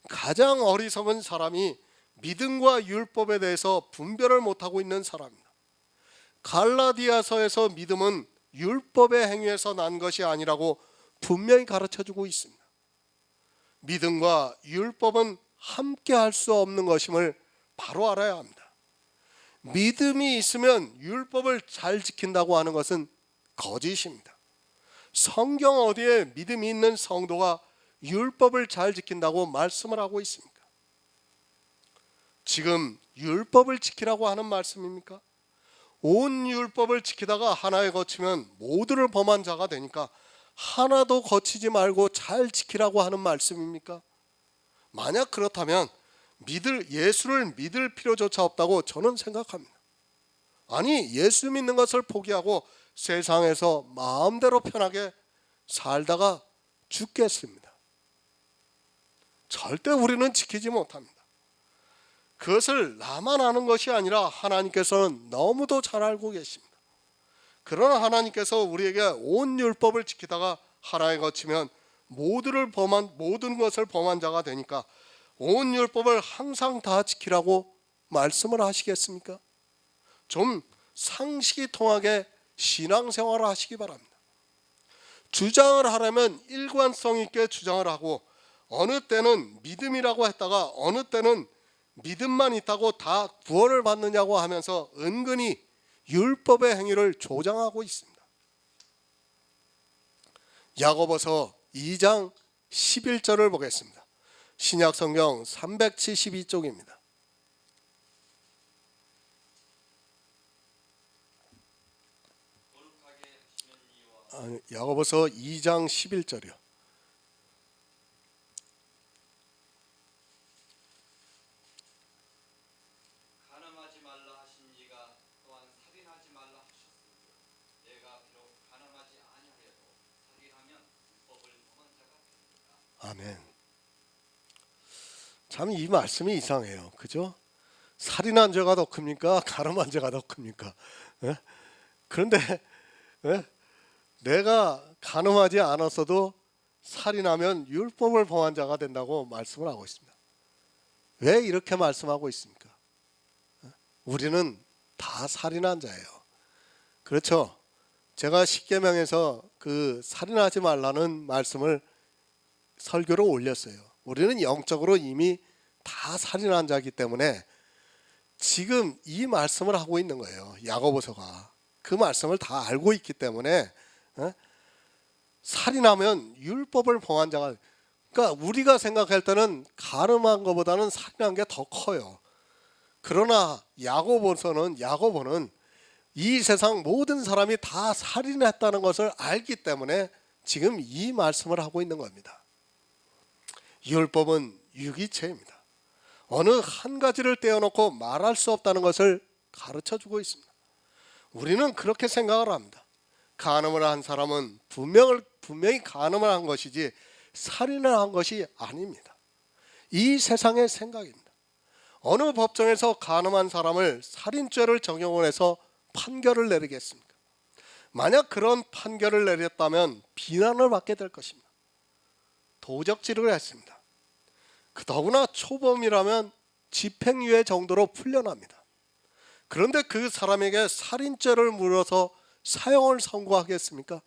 가장 어리석은 사람이 믿음과 율법에 대해서 분별을 못하고 있는 사람입니다. 갈라디아서에서 믿음은 율법의 행위에서 난 것이 아니라고 분명히 가르쳐주고 있습니다. 믿음과 율법은 함께 할 수 없는 것임을 바로 알아야 합니다. 믿음이 있으면 율법을 잘 지킨다고 하는 것은 거짓입니다. 성경 어디에 믿음이 있는 성도가 율법을 잘 지킨다고 말씀을 하고 있습니까? 지금 율법을 지키라고 하는 말씀입니까? 온 율법을 지키다가 하나에 거치면 모두를 범한 자가 되니까 하나도 거치지 말고 잘 지키라고 하는 말씀입니까? 만약 그렇다면 예수를 믿을 필요조차 없다고 저는 생각합니다. 아니, 예수 믿는 것을 포기하고 세상에서 마음대로 편하게 살다가 죽겠습니다. 절대 우리는 지키지 못합니다. 그것을 나만 아는 것이 아니라 하나님께서는 너무도 잘 알고 계십니다. 그러나 하나님께서 우리에게 온 율법을 지키다가 하나에 거치면 모든 것을 범한 자가 되니까 온 율법을 항상 다 지키라고 말씀을 하시겠습니까? 좀 상식이 통하게 신앙생활을 하시기 바랍니다. 주장을 하려면 일관성 있게 주장을 하고, 어느 때는 믿음이라고 했다가 어느 때는 믿음만 있다고 다 구원을 받느냐고 하면서 은근히 율법의 행위를 조장하고 있습니다. 야고보서 2장 11절을 보겠습니다. 신약성경 372쪽입니다. 야고보서 2장 11절이요. 가늠하지 말라 하신 이가 또한 살인하지 말라 하셨으므로 내가 비록 가늠하지 아니하여도 살인하면 율법을 범한 자가 됩니다. 아멘. 참 이 말씀이 이상해요. 그죠? 살인한 죄가 더 큽니까? 가늠한 죄가 더 큽니까? 예? 그런데 예? 내가 가늠하지 않았어도 살인하면 율법을 범한 자가 된다고 말씀을 하고 있습니다. 왜 이렇게 말씀하고 있습니까? 우리는 다 살인한 자예요. 그렇죠? 제가 십계명에서 그 살인하지 말라는 말씀을 설교로 올렸어요. 우리는 영적으로 이미 다 살인한 자이기 때문에 지금 이 말씀을 하고 있는 거예요. 야고보서가 그 말씀을 다 알고 있기 때문에 살인하면 율법을 범한 자가, 그러니까 우리가 생각할 때는 가늠한 것보다는 살인한 게 더 커요. 그러나 야고보는 이 세상 모든 사람이 다 살인했다는 것을 알기 때문에 지금 이 말씀을 하고 있는 겁니다. 율법은 유기체입니다. 어느 한 가지를 떼어놓고 말할 수 없다는 것을 가르쳐주고 있습니다. 우리는 그렇게 생각을 합니다. 간음을 한 사람은 분명히 간음을 한 것이지 살인을 한 것이 아닙니다. 이 세상의 생각입니다. 어느 법정에서 간음한 사람을 살인죄를 적용을 해서 판결을 내리겠습니까? 만약 그런 판결을 내렸다면 비난을 받게 될 것입니다. 도적질을 했습니다. 더구나 초범이라면 집행유예 정도로 풀려납니다. 그런데 그 사람에게 살인죄를 물어서 사형을 선고하겠습니까?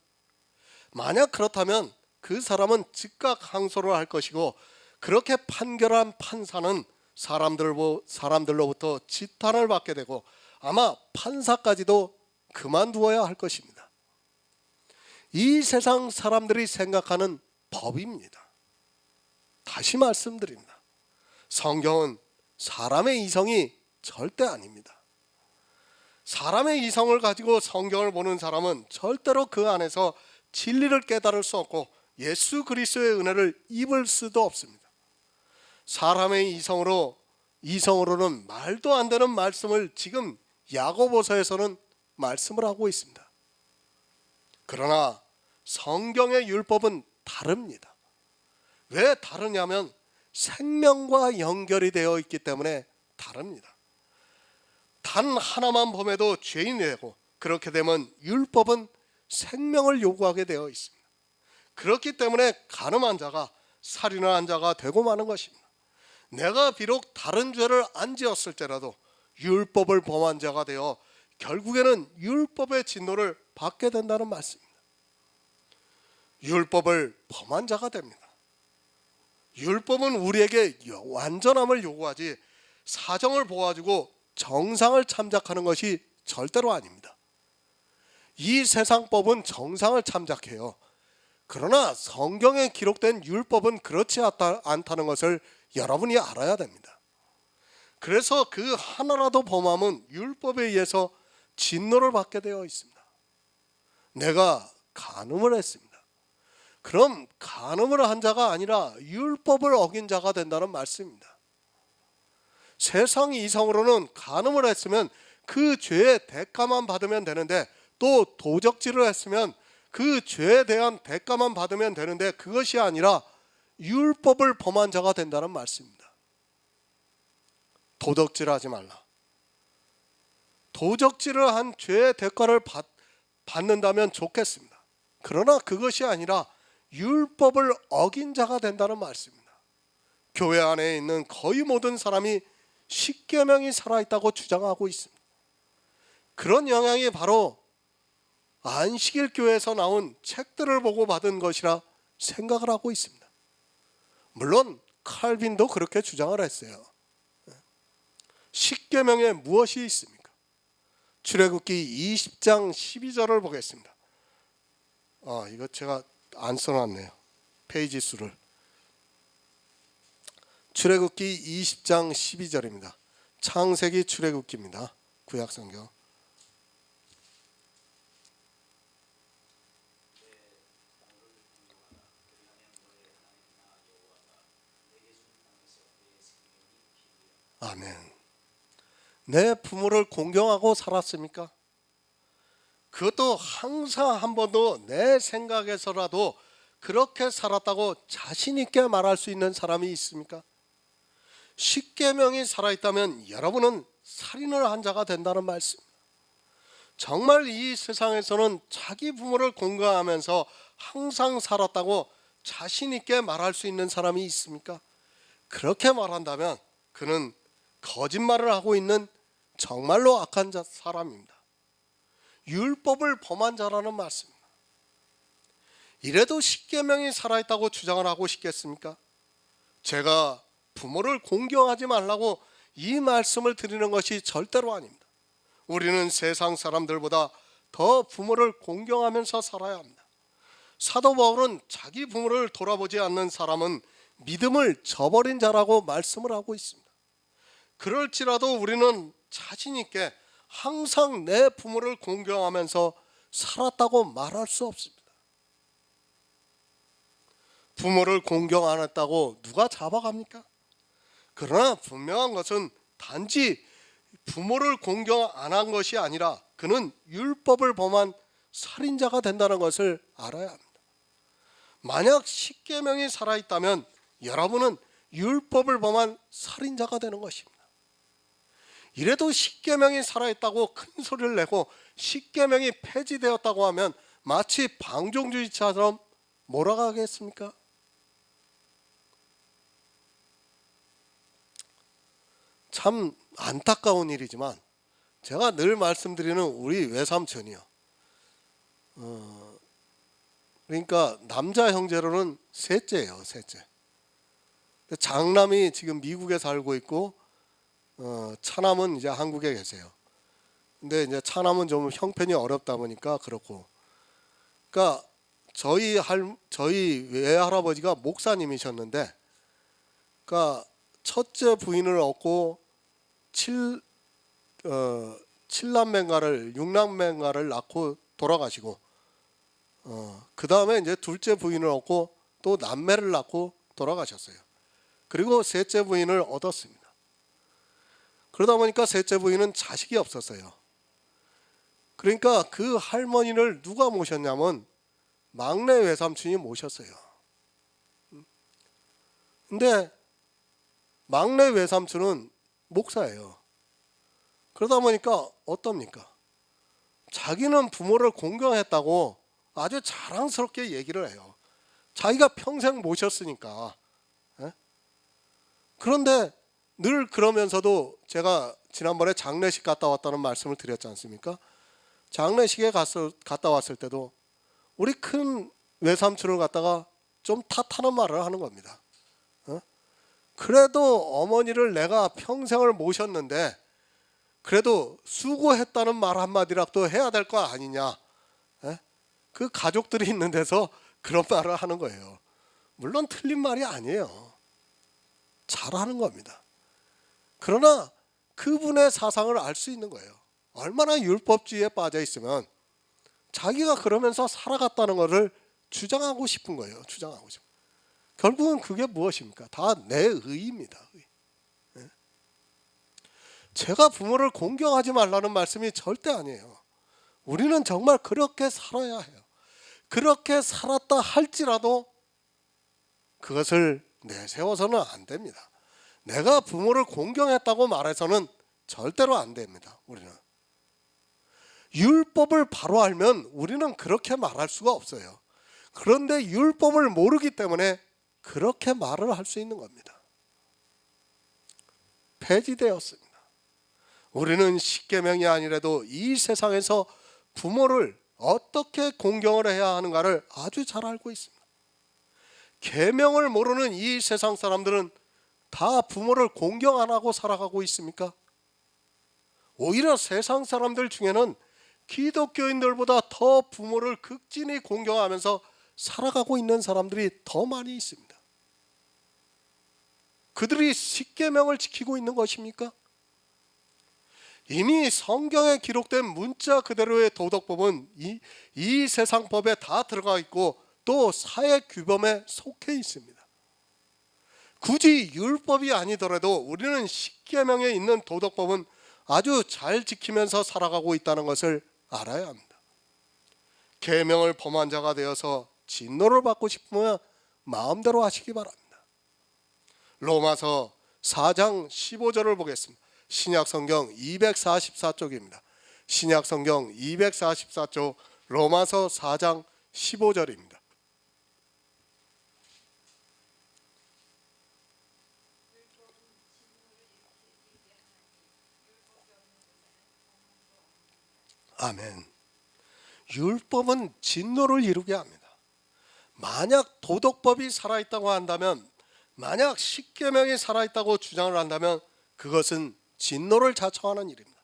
만약 그렇다면 그 사람은 즉각 항소를 할 것이고, 그렇게 판결한 판사는 사람들로부터 지탄을 받게 되고 아마 판사까지도 그만두어야 할 것입니다. 이 세상 사람들이 생각하는 법입니다. 다시 말씀드립니다. 성경은 사람의 이성이 절대 아닙니다. 사람의 이성을 가지고 성경을 보는 사람은 절대로 그 안에서 진리를 깨달을 수 없고 예수 그리스도의 은혜를 입을 수도 없습니다. 사람의 이성으로는 말도 안 되는 말씀을 지금 야고보서에서는 말씀을 하고 있습니다. 그러나 성경의 율법은 다릅니다. 왜 다르냐면 생명과 연결이 되어 있기 때문에 다릅니다. 단 하나만 범해도 죄인이 되고, 그렇게 되면 율법은 생명을 요구하게 되어 있습니다. 그렇기 때문에 간음한 자가 살인을 한 자가 되고 마는 것입니다. 내가 비록 다른 죄를 안 지었을지라도 율법을 범한 자가 되어 결국에는 율법의 진노를 받게 된다는 말씀입니다. 율법을 범한 자가 됩니다. 율법은 우리에게 완전함을 요구하지 사정을 보아주고 정상을 참작하는 것이 절대로 아닙니다. 이 세상 법은 정상을 참작해요. 그러나 성경에 기록된 율법은 그렇지 않다는 것을 여러분이 알아야 됩니다. 그래서 그 하나라도 범하면 율법에 의해서 진노를 받게 되어 있습니다. 내가 간음을 했습니다. 그럼 간음을 한 자가 아니라 율법을 어긴 자가 된다는 말씀입니다. 세상 이성으로는 간음을 했으면 그 죄의 대가만 받으면 되는데, 또 도적질을 했으면 그 죄에 대한 대가만 받으면 되는데, 그것이 아니라 율법을 범한 자가 된다는 말씀입니다. 도적질하지 말라. 도적질을 한 죄의 대가를 받는다면 좋겠습니다. 그러나 그것이 아니라 율법을 어긴 자가 된다는 말씀입니다. 교회 안에 있는 거의 모든 사람이 십계명이 살아있다고 주장하고 있습니다. 그런 영향이 바로 안식일 교회에서 나온 책들을 보고 받은 것이라 생각을 하고 있습니다. 물론 칼빈도 그렇게 주장을 했어요. 십계명에 무엇이 있습니까? 출애굽기 20장 12절을 보겠습니다. 이거 제가 안 써놨네요. 페이지 수를. 출애굽기 20장 12절입니다. 창세기 출애굽기입니다. 구약성경. 아멘. 내 부모를 공경하고 살았습니까? 그것도 항상 한 번도 내 생각에서라도 그렇게 살았다고 자신 있게 말할 수 있는 사람이 있습니까? 십계명이 살아있다면 여러분은 살인을 한 자가 된다는 말씀. 정말 이 세상에서는 자기 부모를 공경하면서 항상 살았다고 자신 있게 말할 수 있는 사람이 있습니까? 그렇게 말한다면 그는 거짓말을 하고 있는 정말로 악한 사람입니다. 율법을 범한 자라는 말씀입니다. 이래도 십계명이 살아있다고 주장을 하고 싶겠습니까? 제가 부모를 공경하지 말라고 이 말씀을 드리는 것이 절대로 아닙니다. 우리는 세상 사람들보다 더 부모를 공경하면서 살아야 합니다. 사도 바울은 자기 부모를 돌아보지 않는 사람은 믿음을 저버린 자라고 말씀을 하고 있습니다. 그럴지라도 우리는 자신 있게 항상 내 부모를 공경하면서 살았다고 말할 수 없습니다. 부모를 공경 안 했다고 누가 잡아갑니까? 그러나 분명한 것은 단지 부모를 공경 안 한 것이 아니라 그는 율법을 범한 살인자가 된다는 것을 알아야 합니다. 만약 십계명이 살아있다면 여러분은 율법을 범한 살인자가 되는 것입니다. 이래도 십계명이 살아있다고 큰 소리를 내고 십계명이 폐지되었다고 하면 마치 방종주의처럼 몰아가겠습니까? 참 안타까운 일이지만 제가 늘 말씀드리는 우리 외삼촌이요. 그러니까 남자 형제로는 셋째예요, 셋째. 장남이 지금 미국에 살고 있고 차남은 이제 한국에 계세요. 근데 이제 차남은 좀 형편이 어렵다 보니까 그렇고. 그러니까 저희 외할아버지가 목사님이셨는데, 그러니까 첫째 부인을 얻고 7남매인가를 6남매인가를 낳고 돌아가시고, 그 다음에 이제 둘째 부인을 얻고 또 남매를 낳고 돌아가셨어요. 그리고 셋째 부인을 얻었습니다. 그러다 보니까 셋째 부인은 자식이 없었어요. 그러니까 그 할머니를 누가 모셨냐면 막내 외삼촌이 모셨어요. 근데 막내 외삼촌은 목사예요. 그러다 보니까 어떻습니까? 자기는 부모를 공경했다고 아주 자랑스럽게 얘기를 해요. 자기가 평생 모셨으니까. 그런데 늘 그러면서도 제가 지난번에 장례식 갔다 왔다는 말씀을 드렸지 않습니까? 장례식에 갔다 왔을 때도 우리 큰 외삼촌을 갖다가 좀 탓하는 말을 하는 겁니다. 그래도 어머니를 내가 평생을 모셨는데 그래도 수고했다는 말 한마디라도 해야 될 거 아니냐. 그 가족들이 있는 데서 그런 말을 하는 거예요. 물론 틀린 말이 아니에요. 잘하는 겁니다. 그러나 그분의 사상을 알 수 있는 거예요. 얼마나 율법주의에 빠져 있으면 자기가 그러면서 살아갔다는 것을 주장하고 싶은 거예요. 주장하고 싶은. 결국은 그게 무엇입니까? 다 내 의입니다. 의. 제가 부모를 공경하지 말라는 말씀이 절대 아니에요. 우리는 정말 그렇게 살아야 해요. 그렇게 살았다 할지라도 그것을 내세워서는 안 됩니다. 내가 부모를 공경했다고 말해서는 절대로 안 됩니다. 우리는 율법을 바로 알면 우리는 그렇게 말할 수가 없어요. 그런데 율법을 모르기 때문에 그렇게 말을 할 수 있는 겁니다. 폐지되었습니다. 우리는 십계명이 아니라도 이 세상에서 부모를 어떻게 공경을 해야 하는가를 아주 잘 알고 있습니다. 계명을 모르는 이 세상 사람들은 다 부모를 공경 안 하고 살아가고 있습니까? 오히려 세상 사람들 중에는 기독교인들보다 더 부모를 극진히 공경하면서 살아가고 있는 사람들이 더 많이 있습니다. 그들이 십계명을 지키고 있는 것입니까? 이미 성경에 기록된 문자 그대로의 도덕법은 이 세상 법에 다 들어가 있고 또 사회 규범에 속해 있습니다. 굳이 율법이 아니더라도 우리는 십계명에 있는 도덕법은 아주 잘 지키면서 살아가고 있다는 것을 알아야 합니다. 계명을 범한 자가 되어서 진노를 받고 싶으면 마음대로 하시기 바랍니다. 로마서 4장 15절을 보겠습니다. 신약성경 244쪽입니다. 신약성경 244쪽 로마서 4장 15절입니다. 아멘. 율법은 진노를 이루게 합니다. 만약 도덕법이 살아있다고 한다면, 만약 십계명이 살아있다고 주장을 한다면 그것은 진노를 자청하는 일입니다.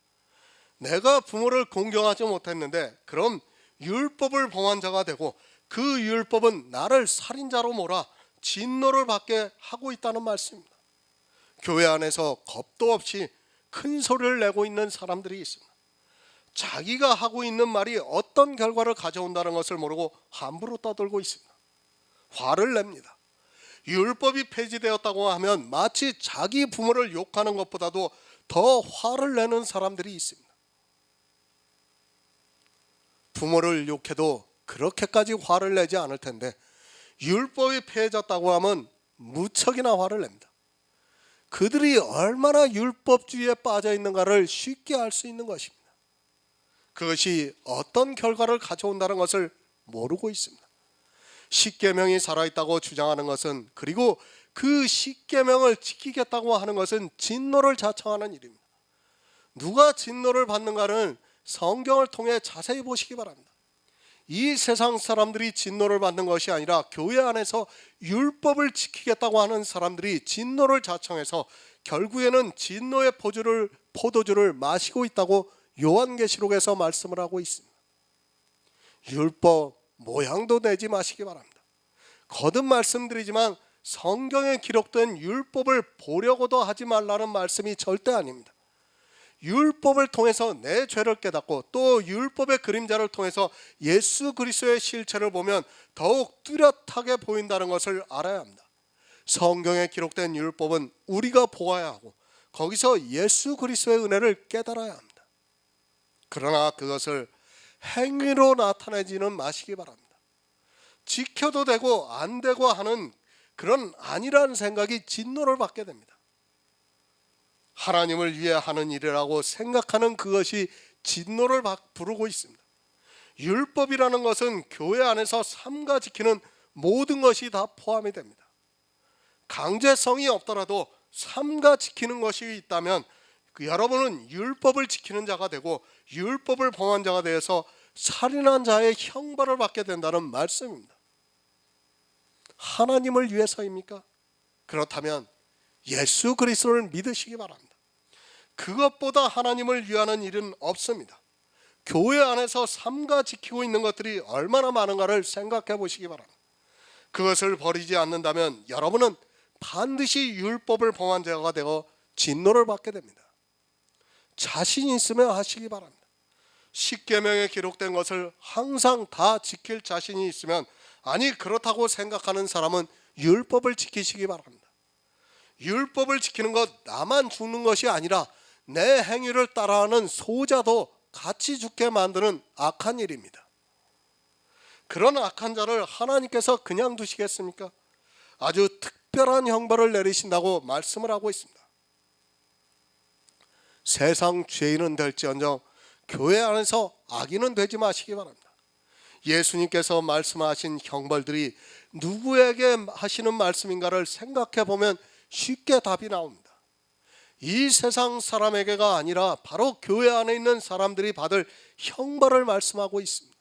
내가 부모를 공경하지 못했는데 그럼 율법을 범한 자가 되고 그 율법은 나를 살인자로 몰아 진노를 받게 하고 있다는 말씀입니다. 교회 안에서 겁도 없이 큰 소리를 내고 있는 사람들이 있습니다. 자기가 하고 있는 말이 어떤 결과를 가져온다는 것을 모르고 함부로 떠들고 있습니다. 화를 냅니다. 율법이 폐지되었다고 하면 마치 자기 부모를 욕하는 것보다도 더 화를 내는 사람들이 있습니다. 부모를 욕해도 그렇게까지 화를 내지 않을 텐데 율법이 폐해졌다고 하면 무척이나 화를 냅니다. 그들이 얼마나 율법주의에 빠져 있는가를 쉽게 알 수 있는 것입니다. 그것이 어떤 결과를 가져온다는 것을 모르고 있습니다. 십계명이 살아있다고 주장하는 것은, 그리고 그 십계명을 지키겠다고 하는 것은 진노를 자청하는 일입니다. 누가 진노를 받는가는 성경을 통해 자세히 보시기 바랍니다. 이 세상 사람들이 진노를 받는 것이 아니라 교회 안에서 율법을 지키겠다고 하는 사람들이 진노를 자청해서 결국에는 진노의 포도주를 마시고 있다고 요한계시록에서 말씀을 하고 있습니다. 율법 모양도 내지 마시기 바랍니다. 거듭 말씀드리지만 성경에 기록된 율법을 보려고도 하지 말라는 말씀이 절대 아닙니다. 율법을 통해서 내 죄를 깨닫고 또 율법의 그림자를 통해서 예수 그리스도의 실체를 보면 더욱 뚜렷하게 보인다는 것을 알아야 합니다. 성경에 기록된 율법은 우리가 보아야 하고 거기서 예수 그리스도의 은혜를 깨달아야 합니다. 그러나 그것을 행위로 나타내지는 마시기 바랍니다. 지켜도 되고 안 되고 하는 그런 아니라는 생각이 진노를 받게 됩니다. 하나님을 위해 하는 일이라고 생각하는 그것이 진노를 부르고 있습니다. 율법이라는 것은 교회 안에서 삼가 지키는 모든 것이 다 포함이 됩니다. 강제성이 없더라도 삼가 지키는 것이 있다면 여러분은 율법을 지키는 자가 되고 율법을 범한 자가 되어서 살인한 자의 형벌을 받게 된다는 말씀입니다. 하나님을 위해서입니까? 그렇다면 예수 그리스도를 믿으시기 바랍니다. 그것보다 하나님을 위하는 일은 없습니다. 교회 안에서 삼가 지키고 있는 것들이 얼마나 많은가를 생각해 보시기 바랍니다. 그것을 버리지 않는다면 여러분은 반드시 율법을 범한 자가 되어 진노를 받게 됩니다. 자신 있으면 하시기 바랍니다. 십계명에 기록된 것을 항상 다 지킬 자신이 있으면, 아니 그렇다고 생각하는 사람은 율법을 지키시기 바랍니다. 율법을 지키는 것, 나만 죽는 것이 아니라 내 행위를 따라하는 소자도 같이 죽게 만드는 악한 일입니다. 그런 악한 자를 하나님께서 그냥 두시겠습니까? 아주 특별한 형벌을 내리신다고 말씀을 하고 있습니다. 세상 죄인은 될지언정 교회 안에서 악인은 되지 마시기 바랍니다. 예수님께서 말씀하신 형벌들이 누구에게 하시는 말씀인가를 생각해 보면 쉽게 답이 나옵니다. 이 세상 사람에게가 아니라 바로 교회 안에 있는 사람들이 받을 형벌을 말씀하고 있습니다.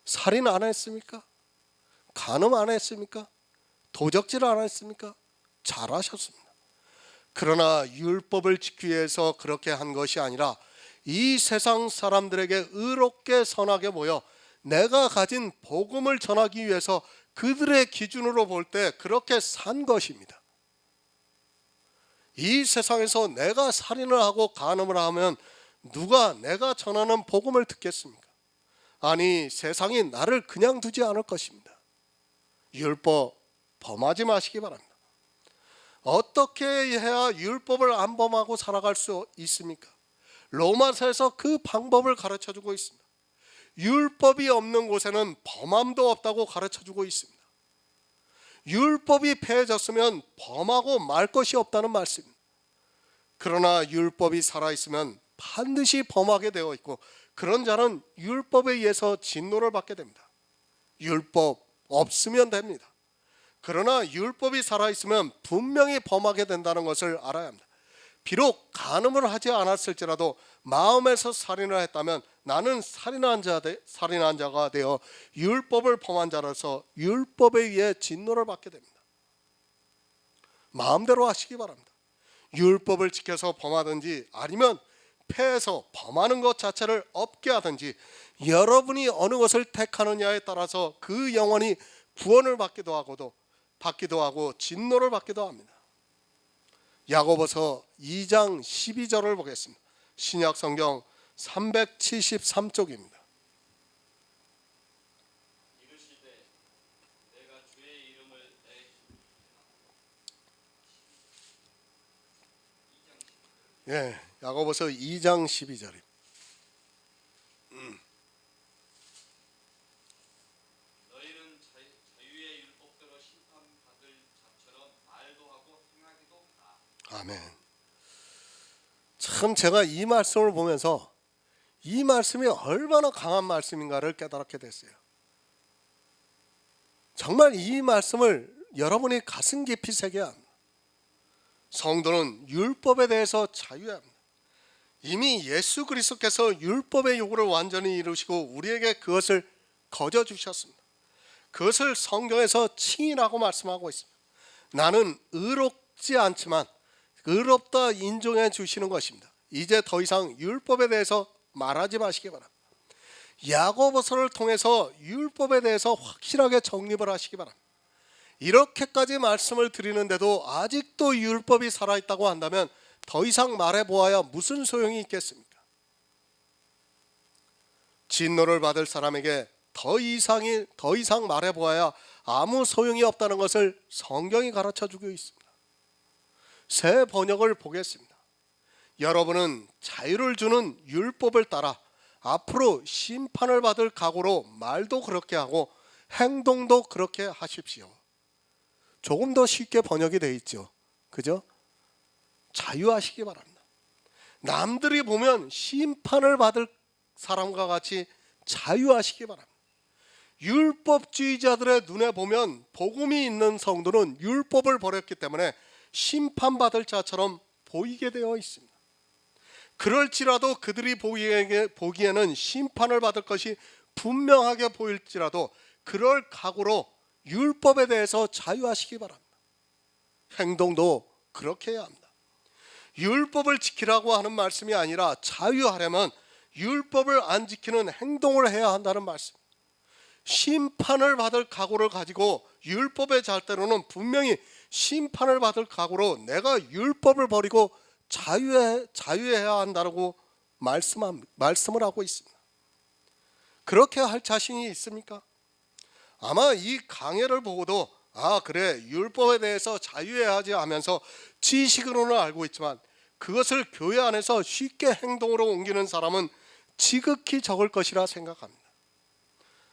살인 안 했습니까? 간음 안 했습니까? 도적질 안 했습니까? 잘하셨습니다. 그러나 율법을 지키기 위해서 그렇게 한 것이 아니라 이 세상 사람들에게 의롭게 선하게 모여 내가 가진 복음을 전하기 위해서 그들의 기준으로 볼 때 그렇게 산 것입니다. 이 세상에서 내가 살인을 하고 간음을 하면 누가 내가 전하는 복음을 듣겠습니까? 아니, 세상이 나를 그냥 두지 않을 것입니다. 율법 범하지 마시기 바랍니다. 어떻게 해야 율법을 안 범하고 살아갈 수 있습니까? 로마서에서 그 방법을 가르쳐주고 있습니다. 율법이 없는 곳에는 범함도 없다고 가르쳐주고 있습니다. 율법이 폐해졌으면 범하고 말 것이 없다는 말씀입니다. 그러나 율법이 살아있으면 반드시 범하게 되어 있고, 그런 자는 율법에 의해서 진노를 받게 됩니다. 율법 없으면 됩니다. 그러나 율법이 살아있으면 분명히 범하게 된다는 것을 알아야 합니다. 비록 간음을 하지 않았을지라도 마음에서 살인을 했다면 나는 살인한 자가 되어 율법을 범한 자로서 율법에 의해 진노를 받게 됩니다. 마음대로 하시기 바랍니다. 율법을 지켜서 범하든지 아니면 폐해서 범하는 것 자체를 없게 하든지, 여러분이 어느 것을 택하느냐에 따라서 그 영혼이 구원을 받기도 하고 진노를 받기도 합니다. 야고보서 2장 12절을 보겠습니다. 신약 성경 373쪽입니다. 이르시되 내가 주의 이름을 내 예, 야고보서 2장 12절입니다. 너희는 자유의 율법대로 심판받을 자처럼 말도 하고 행하기도 하라. 아멘. 참 제가 이 말씀을 보면서 이 말씀이 얼마나 강한 말씀인가를 깨달게 됐어요. 정말 이 말씀을 여러분이 가슴 깊이 새겨야 합니다. 성도는 율법에 대해서 자유해야 합니다. 이미 예수 그리스도께서 율법의 요구를 완전히 이루시고 우리에게 그것을 거저 주셨습니다. 그것을 성경에서 칭의라고 말씀하고 있습니다. 나는 의롭지 않지만 의롭다 인정해 주시는 것입니다. 이제 더 이상 율법에 대해서 말하지 마시기 바랍니다. 야고보서를 통해서 율법에 대해서 확실하게 정립을 하시기 바랍니다. 이렇게까지 말씀을 드리는데도 아직도 율법이 살아있다고 한다면 더 이상 말해보아야 무슨 소용이 있겠습니까? 진노를 받을 사람에게 더 이상 말해보아야 아무 소용이 없다는 것을 성경이 가르쳐주고 있습니다. 새 번역을 보겠습니다. 여러분은 자유를 주는 율법을 따라 앞으로 심판을 받을 각오로 말도 그렇게 하고 행동도 그렇게 하십시오. 조금 더 쉽게 번역이 되어 있죠. 그죠? 자유하시기 바랍니다. 남들이 보면 심판을 받을 사람과 같이 자유하시기 바랍니다. 율법주의자들의 눈에 보면 복음이 있는 성도는 율법을 버렸기 때문에 심판받을 자처럼 보이게 되어 있습니다. 그럴지라도 그들이 보기에는 심판을 받을 것이 분명하게 보일지라도 그럴 각오로 율법에 대해서 자유하시기 바랍니다. 행동도 그렇게 해야 합니다. 율법을 지키라고 하는 말씀이 아니라 자유하려면 율법을 안 지키는 행동을 해야 한다는 말씀. 심판을 받을 각오를 가지고 율법의 잣대로는 분명히 심판을 받을 각오로 내가 율법을 버리고 자유해야 한다고 말씀을 하고 있습니다. 그렇게 할 자신이 있습니까? 아마 이 강해를 보고도 그래 율법에 대해서 자유해야지 하면서 지식으로는 알고 있지만 그것을 교회 안에서 쉽게 행동으로 옮기는 사람은 지극히 적을 것이라 생각합니다.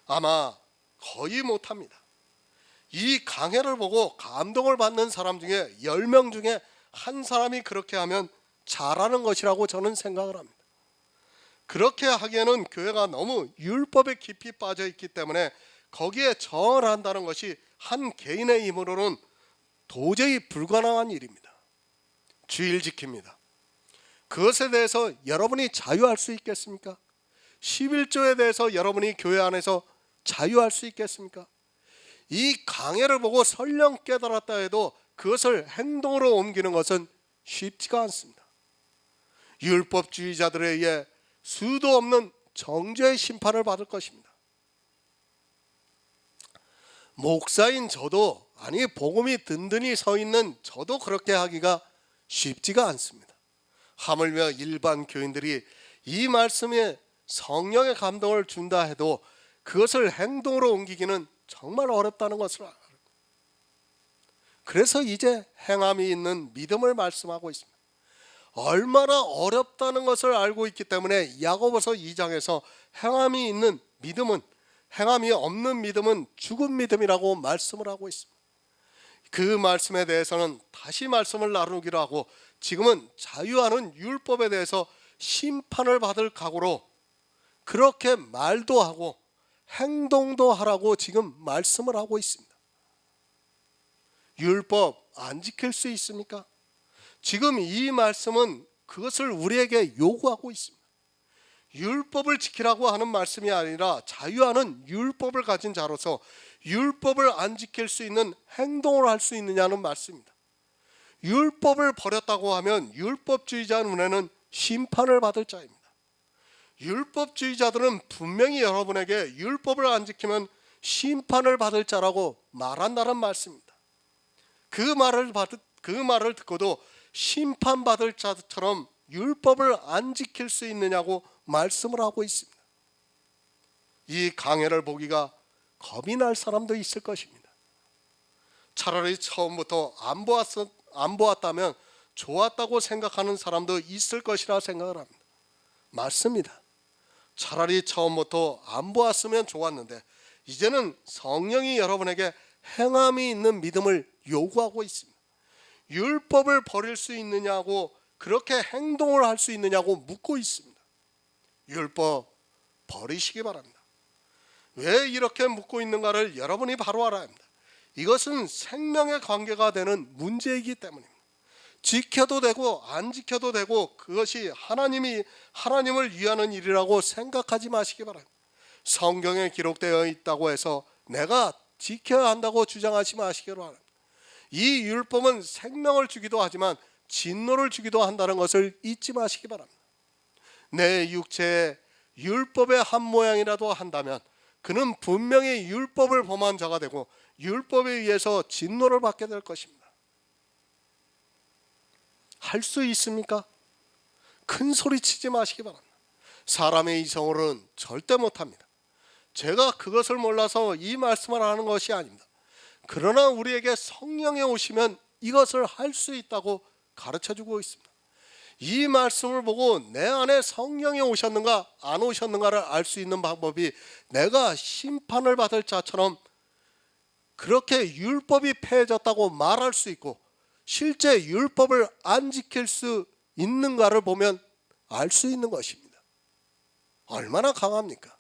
아마 거의 못합니다. 이 강해를 보고 감동을 받는 사람 중에 10명 중에 한 사람이 그렇게 하면 잘하는 것이라고 저는 생각을 합니다. 그렇게 하기에는 교회가 너무 율법에 깊이 빠져 있기 때문에 거기에 정을 한다는 것이 한 개인의 힘으로는 도저히 불가능한 일입니다. 주일 지킵니다. 그것에 대해서 여러분이 자유할 수 있겠습니까? 11조에 대해서 여러분이 교회 안에서 자유할 수 있겠습니까? 이 강해를 보고 설령 깨달았다 해도 그것을 행동으로 옮기는 것은 쉽지가 않습니다. 율법주의자들에 의해 수도 없는 정죄의 심판을 받을 것입니다. 목사인 저도 복음이 든든히 서 있는 저도 그렇게 하기가 쉽지가 않습니다. 하물며 일반 교인들이 이 말씀에 성령의 감동을 준다 해도 그것을 행동으로 옮기기는 정말 어렵다는 것을 알아요. 그래서 이제 행함이 있는 믿음을 말씀하고 있습니다. 얼마나 어렵다는 것을 알고 있기 때문에 야고보서 2장에서 행함이 있는 믿음은, 행함이 없는 믿음은 죽은 믿음이라고 말씀을 하고 있습니다. 그 말씀에 대해서는 다시 말씀을 나누기로 하고 지금은 자유하는 율법에 대해서 심판을 받을 각오로 그렇게 말도 하고 행동도 하라고 지금 말씀을 하고 있습니다. 율법 안 지킬 수 있습니까? 지금 이 말씀은 그것을 우리에게 요구하고 있습니다. 율법을 지키라고 하는 말씀이 아니라 자유하는 율법을 가진 자로서 율법을 안 지킬 수 있는 행동을 할 수 있느냐는 말씀입니다. 율법을 버렸다고 하면 율법주의자 눈에는 심판을 받을 자입니다. 율법주의자들은 분명히 여러분에게 율법을 안 지키면 심판을 받을 자라고 말한다는 말씀입니다. 그 말을 듣고도 심판받을 자처럼 율법을 안 지킬 수 있느냐고 말씀을 하고 있습니다. 이 강해를 보기가 겁이 날 사람도 있을 것입니다. 차라리 처음부터 안 보았다면 좋았다고 생각하는 사람도 있을 것이라 생각을 합니다. 맞습니다. 차라리 처음부터 안 보았으면 좋았는데 이제는 성령이 여러분에게 행함이 있는 믿음을 요구하고 있습니다. 율법을 버릴 수 있느냐고, 그렇게 행동을 할 수 있느냐고 묻고 있습니다. 율법 버리시기 바랍니다. 왜 이렇게 묻고 있는가를 여러분이 바로 알아야 합니다. 이것은 생명의 관계가 되는 문제이기 때문입니다. 지켜도 되고 안 지켜도 되고 그것이 하나님을 위하는 일이라고 생각하지 마시기 바랍니다. 성경에 기록되어 있다고 해서 내가 지켜야 한다고 주장하지 마시기 바랍니다. 이 율법은 생명을 주기도 하지만 진노를 주기도 한다는 것을 잊지 마시기 바랍니다. 내 육체에 율법의 한 모양이라도 한다면 그는 분명히 율법을 범한 자가 되고 율법에 의해서 진노를 받게 될 것입니다. 할 수 있습니까? 큰 소리 치지 마시기 바랍니다. 사람의 이성으로는 절대 못합니다. 제가 그것을 몰라서 이 말씀을 하는 것이 아닙니다. 그러나 우리에게 성령이 오시면 이것을 할 수 있다고 가르쳐주고 있습니다. 이 말씀을 보고 내 안에 성령이 오셨는가 안 오셨는가를 알 수 있는 방법이 내가 심판을 받을 자처럼 그렇게 율법이 폐해졌다고 말할 수 있고 실제 율법을 안 지킬 수 있는가를 보면 알 수 있는 것입니다. 얼마나 강합니까?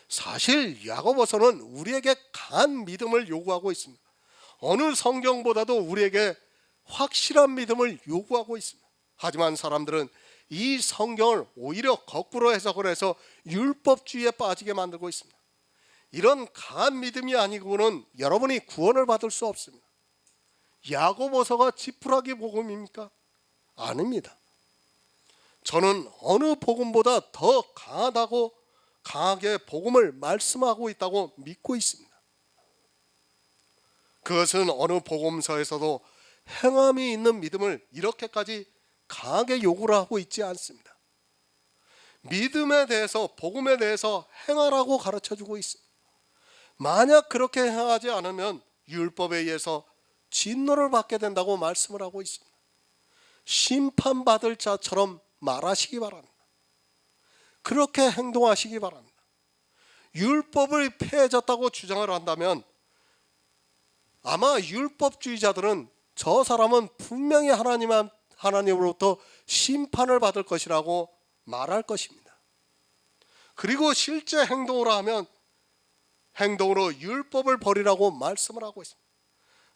사실 야고보서는 우리에게 강한 믿음을 요구하고 있습니다. 어느 성경보다도 우리에게 확실한 믿음을 요구하고 있습니다. 하지만 사람들은 이 성경을 오히려 거꾸로 해석을 해서 율법주의에 빠지게 만들고 있습니다. 이런 강한 믿음이 아니고는 여러분이 구원을 받을 수 없습니다. 야고보서가 지푸라기 복음입니까? 아닙니다. 저는 어느 복음보다 더 강하다고 강하게 복음을 말씀하고 있다고 믿고 있습니다. 그것은 어느 복음서에서도 행함이 있는 믿음을 이렇게까지 강하게 요구를 하고 있지 않습니다. 믿음에 대해서, 복음에 대해서 행하라고 가르쳐주고 있습니다. 만약 그렇게 행하지 않으면 율법에 의해서 진노를 받게 된다고 말씀을 하고 있습니다. 심판받을 자처럼 말하시기 바랍니다. 그렇게 행동하시기 바랍니다. 율법을 폐해졌다고 주장을 한다면 아마 율법주의자들은 저 사람은 분명히 하나님으로부터 심판을 받을 것이라고 말할 것입니다. 그리고 실제 행동으로 하면 행동으로 율법을 버리라고 말씀을 하고 있습니다.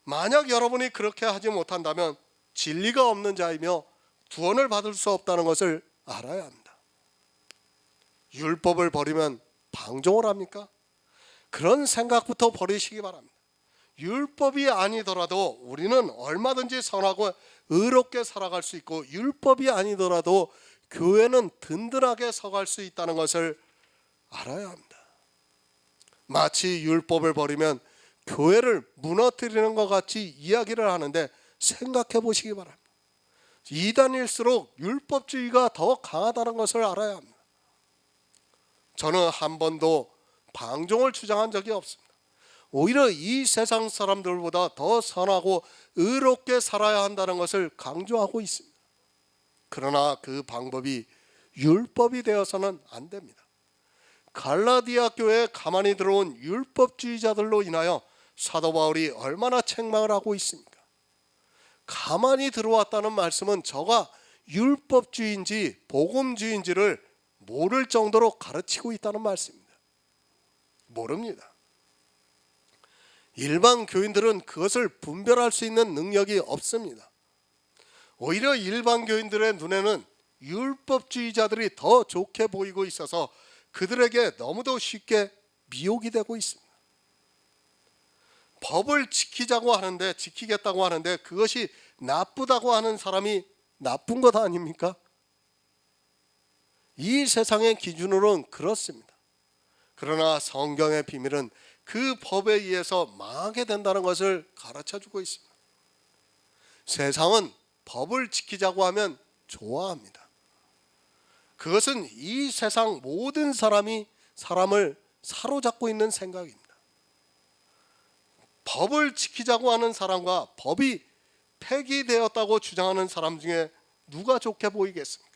만약 여러분이 그렇게 하지 못한다면 진리가 없는 자이며 구원을 받을 수 없다는 것을 알아야 합니다. 율법을 버리면 방종을 합니까? 그런 생각부터 버리시기 바랍니다. 율법이 아니더라도 우리는 얼마든지 선하고 의롭게 살아갈 수 있고, 율법이 아니더라도 교회는 든든하게 서갈 수 있다는 것을 알아야 합니다. 마치 율법을 버리면 교회를 무너뜨리는 것 같이 이야기를 하는데 생각해 보시기 바랍니다. 이단일수록 율법주의가 더 강하다는 것을 알아야 합니다. 저는 한 번도 방종을 주장한 적이 없습니다. 오히려 이 세상 사람들보다 더 선하고 의롭게 살아야 한다는 것을 강조하고 있습니다. 그러나 그 방법이 율법이 되어서는 안 됩니다. 갈라디아 교회에 가만히 들어온 율법주의자들로 인하여 사도 바울이 얼마나 책망을 하고 있습니까? 가만히 들어왔다는 말씀은 저가 율법주의인지 복음주의인지를 모를 정도로 가르치고 있다는 말씀입니다. 모릅니다. 일반 교인들은 그것을 분별할 수 있는 능력이 없습니다. 오히려 일반 교인들의 눈에는 율법주의자들이 더 좋게 보이고 있어서 그들에게 너무도 쉽게 미혹이 되고 있습니다. 법을 지키자고 하는데, 지키겠다고 하는데 그것이 나쁘다고 하는 사람이 나쁜 것 아닙니까? 이 세상의 기준으로는 그렇습니다. 그러나 성경의 비밀은 그 법에 의해서 망하게 된다는 것을 가르쳐주고 있습니다. 세상은 법을 지키자고 하면 좋아합니다. 그것은 이 세상 모든 사람이 사람을 사로잡고 있는 생각입니다. 법을 지키자고 하는 사람과 법이 폐기되었다고 주장하는 사람 중에 누가 좋게 보이겠습니까?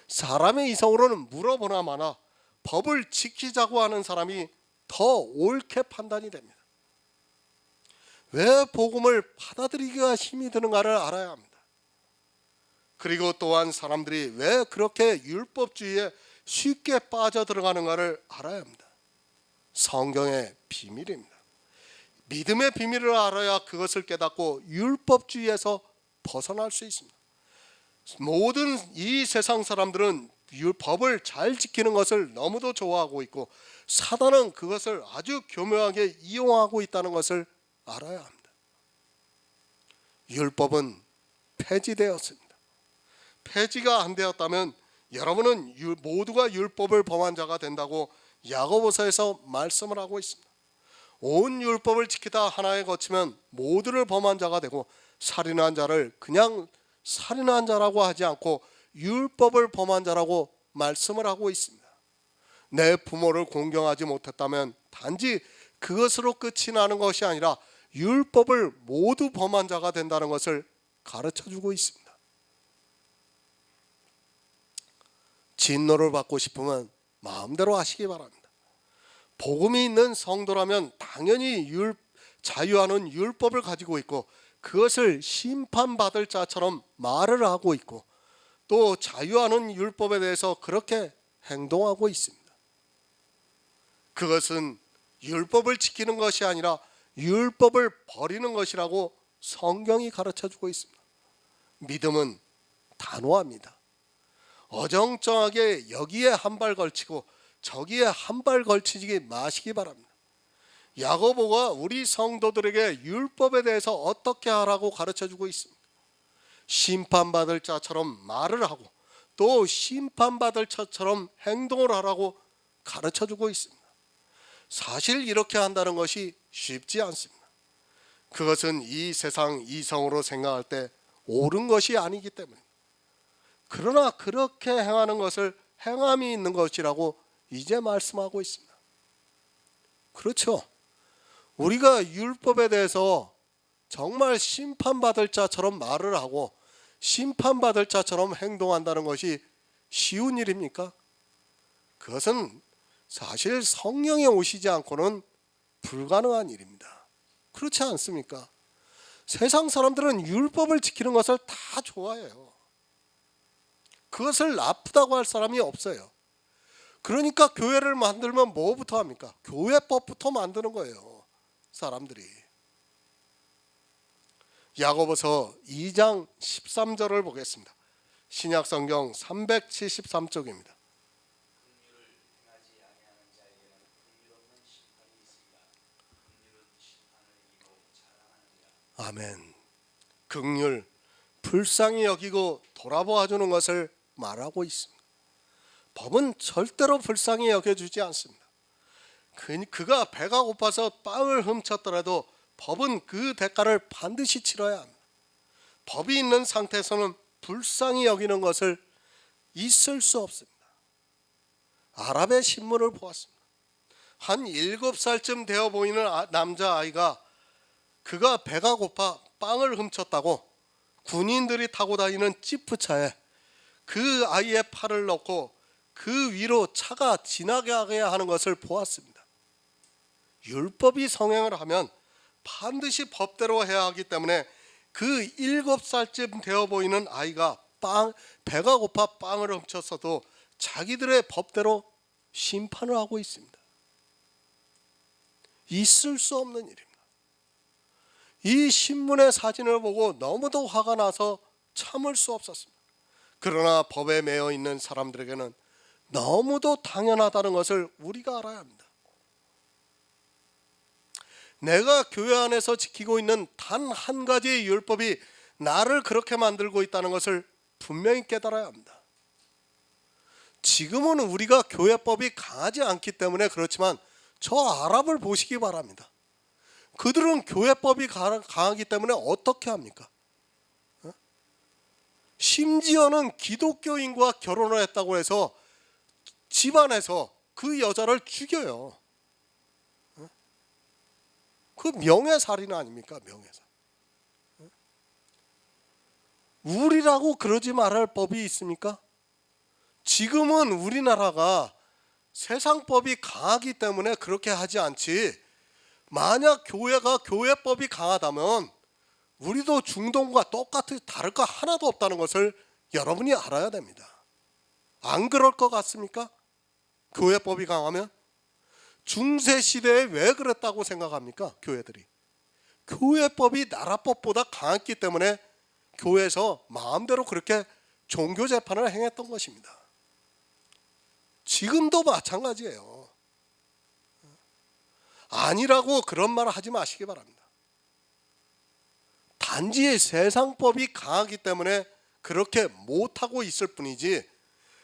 사람의 이성으로는 물어보나 마나 법을 지키자고 하는 사람이 더 옳게 판단이 됩니다. 왜 복음을 받아들이기가 힘이 드는가를 알아야 합니다. 그리고 또한 사람들이 왜 그렇게 율법주의에 쉽게 빠져들어가는가를 알아야 합니다. 성경의 비밀입니다. 믿음의 비밀을 알아야 그것을 깨닫고 율법주의에서 벗어날 수 있습니다. 모든 이 세상 사람들은 법을 잘 지키는 것을 너무도 좋아하고 있고, 사단은 그것을 아주 교묘하게 이용하고 있다는 것을 알아야 합니다. 율법은 폐지되었습니다. 폐지가 안 되었다면 여러분은 모두가 율법을 범한 자가 된다고 야고보서에서 말씀을 하고 있습니다. 온 율법을 지키다 하나에 거치면 모두를 범한 자가 되고, 살인한 자를 그냥 살인한 자라고 하지 않고 율법을 범한 자라고 말씀을 하고 있습니다. 내 부모를 공경하지 못했다면 단지 그것으로 끝이 나는 것이 아니라 율법을 모두 범한 자가 된다는 것을 가르쳐주고 있습니다. 진노를 받고 싶으면 마음대로 하시기 바랍니다. 복음이 있는 성도라면 당연히 자유하는 율법을 가지고 있고, 그것을 심판받을 자처럼 말을 하고 있고, 또 자유하는 율법에 대해서 그렇게 행동하고 있습니다. 그것은 율법을 지키는 것이 아니라 율법을 버리는 것이라고 성경이 가르쳐주고 있습니다. 믿음은 단호합니다. 어정쩡하게 여기에 한 발 걸치고 저기에 한 발 걸치지 마시기 바랍니다. 야고보가 우리 성도들에게 율법에 대해서 어떻게 하라고 가르쳐주고 있습니다. 심판받을 자처럼 말을 하고 또 심판받을 자처럼 행동을 하라고 가르쳐주고 있습니다. 사실 이렇게 한다는 것이 쉽지 않습니다. 그것은 이 세상 이성으로 생각할 때 옳은 것이 아니기 때문입니다. 그러나 그렇게 행하는 것을 행함이 있는 것이라고 이제 말씀하고 있습니다. 그렇죠. 우리가 율법에 대해서 정말 심판받을 자처럼 말을 하고 심판받을 자처럼 행동한다는 것이 쉬운 일입니까? 그것은 사실 성령이 오시지 않고는 불가능한 일입니다. 그렇지 않습니까? 세상 사람들은 율법을 지키는 것을 다 좋아해요. 그것을 나쁘다고 할 사람이 없어요. 그러니까 교회를 만들면 뭐부터 합니까? 교회법부터 만드는 거예요. 사람들이. 야고보서 2장 13절을 보겠습니다. 신약성경 373쪽입니다. 긍휼을 행하지 아니하는 자에게는 긍휼 없는 심판이 있으리라. 긍휼은 심판을 이기고 자랑하느니라. 아멘. 긍휼, 불쌍히 여기고 돌아보아 주는 것을 말하고 있습니다. 법은 절대로 불쌍히 여겨주지 않습니다. 그가 배가 고파서 빵을 훔쳤더라도 법은 그 대가를 반드시 치러야 합니다. 법이 있는 상태에서는 불쌍히 여기는 것을 있을 수 없습니다. 아랍의 신문을 보았습니다. 한 7살쯤 되어 보이는 남자아이가 그가 배가 고파 빵을 훔쳤다고 군인들이 타고 다니는 지프차에 그 아이의 팔을 넣고 그 위로 차가 지나가게 하는 것을 보았습니다. 율법이 성행을 하면 반드시 법대로 해야 하기 때문에 그 7살쯤 되어 보이는 아이가 배가 고파 빵을 훔쳤어도 자기들의 법대로 심판을 하고 있습니다. 있을 수 없는 일입니다. 이 신문의 사진을 보고 너무도 화가 나서 참을 수 없었습니다. 그러나 법에 매여 있는 사람들에게는 너무도 당연하다는 것을 우리가 알아야 합니다. 내가 교회 안에서 지키고 있는 단 한 가지의 율법이 나를 그렇게 만들고 있다는 것을 분명히 깨달아야 합니다. 지금은 우리가 교회법이 강하지 않기 때문에 그렇지만 저 아랍을 보시기 바랍니다. 그들은 교회법이 강하기 때문에 어떻게 합니까? 심지어는 기독교인과 결혼을 했다고 해서 집안에서 그 여자를 죽여요. 그 명예살인 아닙니까? 명예살. 우리라고 그러지 말할 법이 있습니까? 지금은 우리나라가 세상법이 강하기 때문에 그렇게 하지 않지, 만약 교회가 교회법이 강하다면 우리도 중동과 똑같이 다를 거 하나도 없다는 것을 여러분이 알아야 됩니다. 안 그럴 것 같습니까? 교회법이 강하면? 중세 시대에 왜 그랬다고 생각합니까? 교회들이 교회법이 나라법보다 강했기 때문에 교회에서 마음대로 그렇게 종교 재판을 행했던 것입니다. 지금도 마찬가지예요. 아니라고 그런 말을 하지 마시기 바랍니다. 단지 세상법이 강하기 때문에 그렇게 못하고 있을 뿐이지,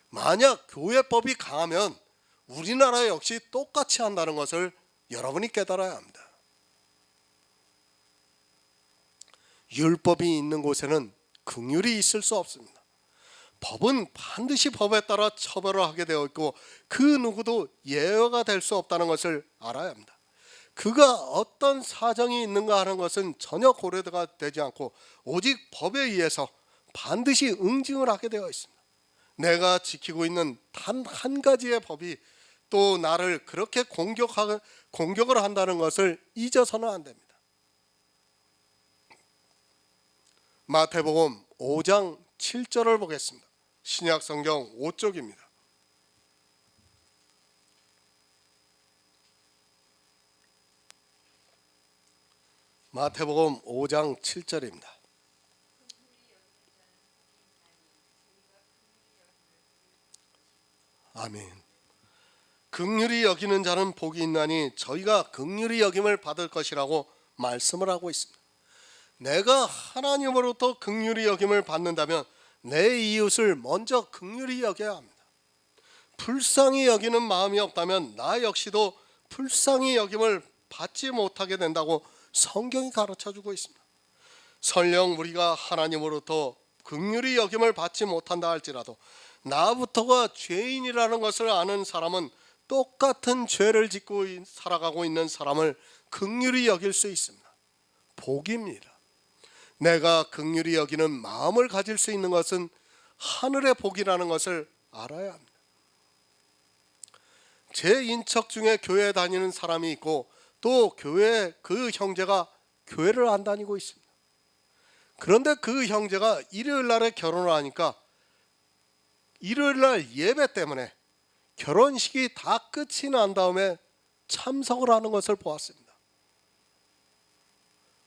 만약 교회법이 강하면 우리나라 역시 똑같이 한다는 것을 여러분이 깨달아야 합니다. 율법이 있는 곳에는 긍휼이 있을 수 없습니다. 법은 반드시 법에 따라 처벌을 하게 되어 있고 그 누구도 예외가 될 수 없다는 것을 알아야 합니다. 그가 어떤 사정이 있는가 하는 것은 전혀 고려가 되지 않고 오직 법에 의해서 반드시 응징을 하게 되어 있습니다. 내가 지키고 있는 단 한 가지의 법이 또 나를 그렇게 공격을 한다는 것을 잊어서는 안 됩니다. 마태복음 5장 7절을 보겠습니다. 신약성경 5쪽입니다. 마태복음 5장 7절입니다. 아멘. 긍휼히 여기는 자는 복이 있나니 저희가 긍휼히 여김을 받을 것이라고 말씀을 하고 있습니다. 내가 하나님으로부터 긍휼히 여김을 받는다면 내 이웃을 먼저 긍휼히 여겨야 합니다. 불쌍히 여기는 마음이 없다면 나 역시도 불쌍히 여김을 받지 못하게 된다고 성경이 가르쳐주고 있습니다. 설령 우리가 하나님으로부터 긍휼히 여김을 받지 못한다 할지라도 나부터가 죄인이라는 것을 아는 사람은 똑같은 죄를 짓고 살아가고 있는 사람을 긍휼히 여길 수 있습니다. 복입니다. 내가 긍휼히 여기는 마음을 가질 수 있는 것은 하늘의 복이라는 것을 알아야 합니다. 제 인척 중에 교회 다니는 사람이 있고 또 교회 그 형제가 교회를 안 다니고 있습니다. 그런데 그 형제가 일요일 날에 결혼을 하니까 일요일 날 예배 때문에 결혼식이 다 끝이 난 다음에 참석을 하는 것을 보았습니다.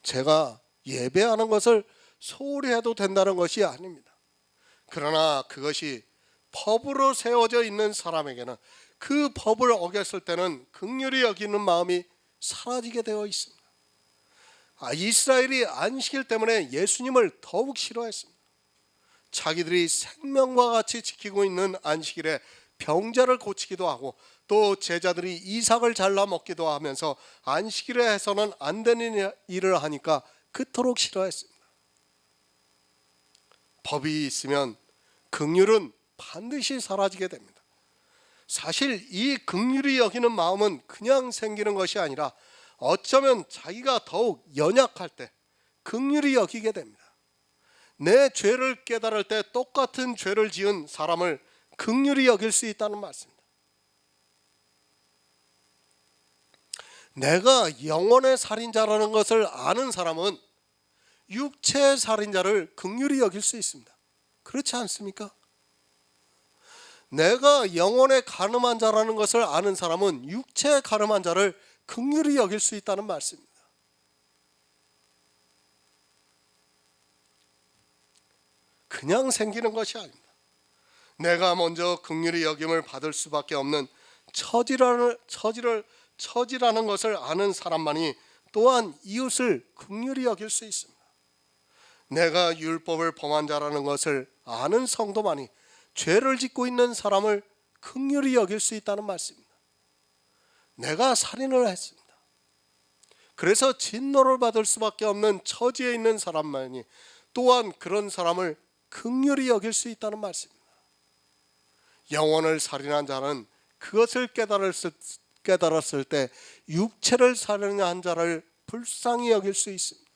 제가 예배하는 것을 소홀히 해도 된다는 것이 아닙니다. 그러나 그것이 법으로 세워져 있는 사람에게는 그 법을 어겼을 때는 긍휼히 여기는 마음이 사라지게 되어 있습니다. 이스라엘이 안식일 때문에 예수님을 더욱 싫어했습니다. 자기들이 생명과 같이 지키고 있는 안식일에 병자를 고치기도 하고 또 제자들이 이삭을 잘라 먹기도 하면서 안식일에 해서는 안 되는 일을 하니까 그토록 싫어했습니다. 법이 있으면 긍휼은 반드시 사라지게 됩니다. 사실 이 긍휼히 여기는 마음은 그냥 생기는 것이 아니라 어쩌면 자기가 더욱 연약할 때 긍휼히 여기게 됩니다. 내 죄를 깨달을 때 똑같은 죄를 지은 사람을 긍휼히 여길 수 있다는 말씀입니다. 내가 영혼의 살인자라는 것을 아는 사람은 육체의 살인자를 긍휼히 여길 수 있습니다. 그렇지 않습니까? 내가 영혼의 간음한 자라는 것을 아는 사람은 육체의 간음한 자를 긍휼히 여길 수 있다는 말씀입니다. 그냥 생기는 것이 아닙니다. 내가 먼저 긍휼히 여김을 받을 수밖에 없는 처지라는 것을 아는 사람만이 또한 이웃을 긍휼히 여길 수 있습니다. 내가 율법을 범한 자라는 것을 아는 성도만이 죄를 짓고 있는 사람을 긍휼히 여길 수 있다는 말씀입니다. 내가 살인을 했습니다. 그래서 진노를 받을 수밖에 없는 처지에 있는 사람만이 또한 그런 사람을 긍휼히 여길 수 있다는 말씀입니다. 영혼을 살인한 자는 그것을 깨달았을 때 육체를 살인한 자를 불쌍히 여길 수 있습니다.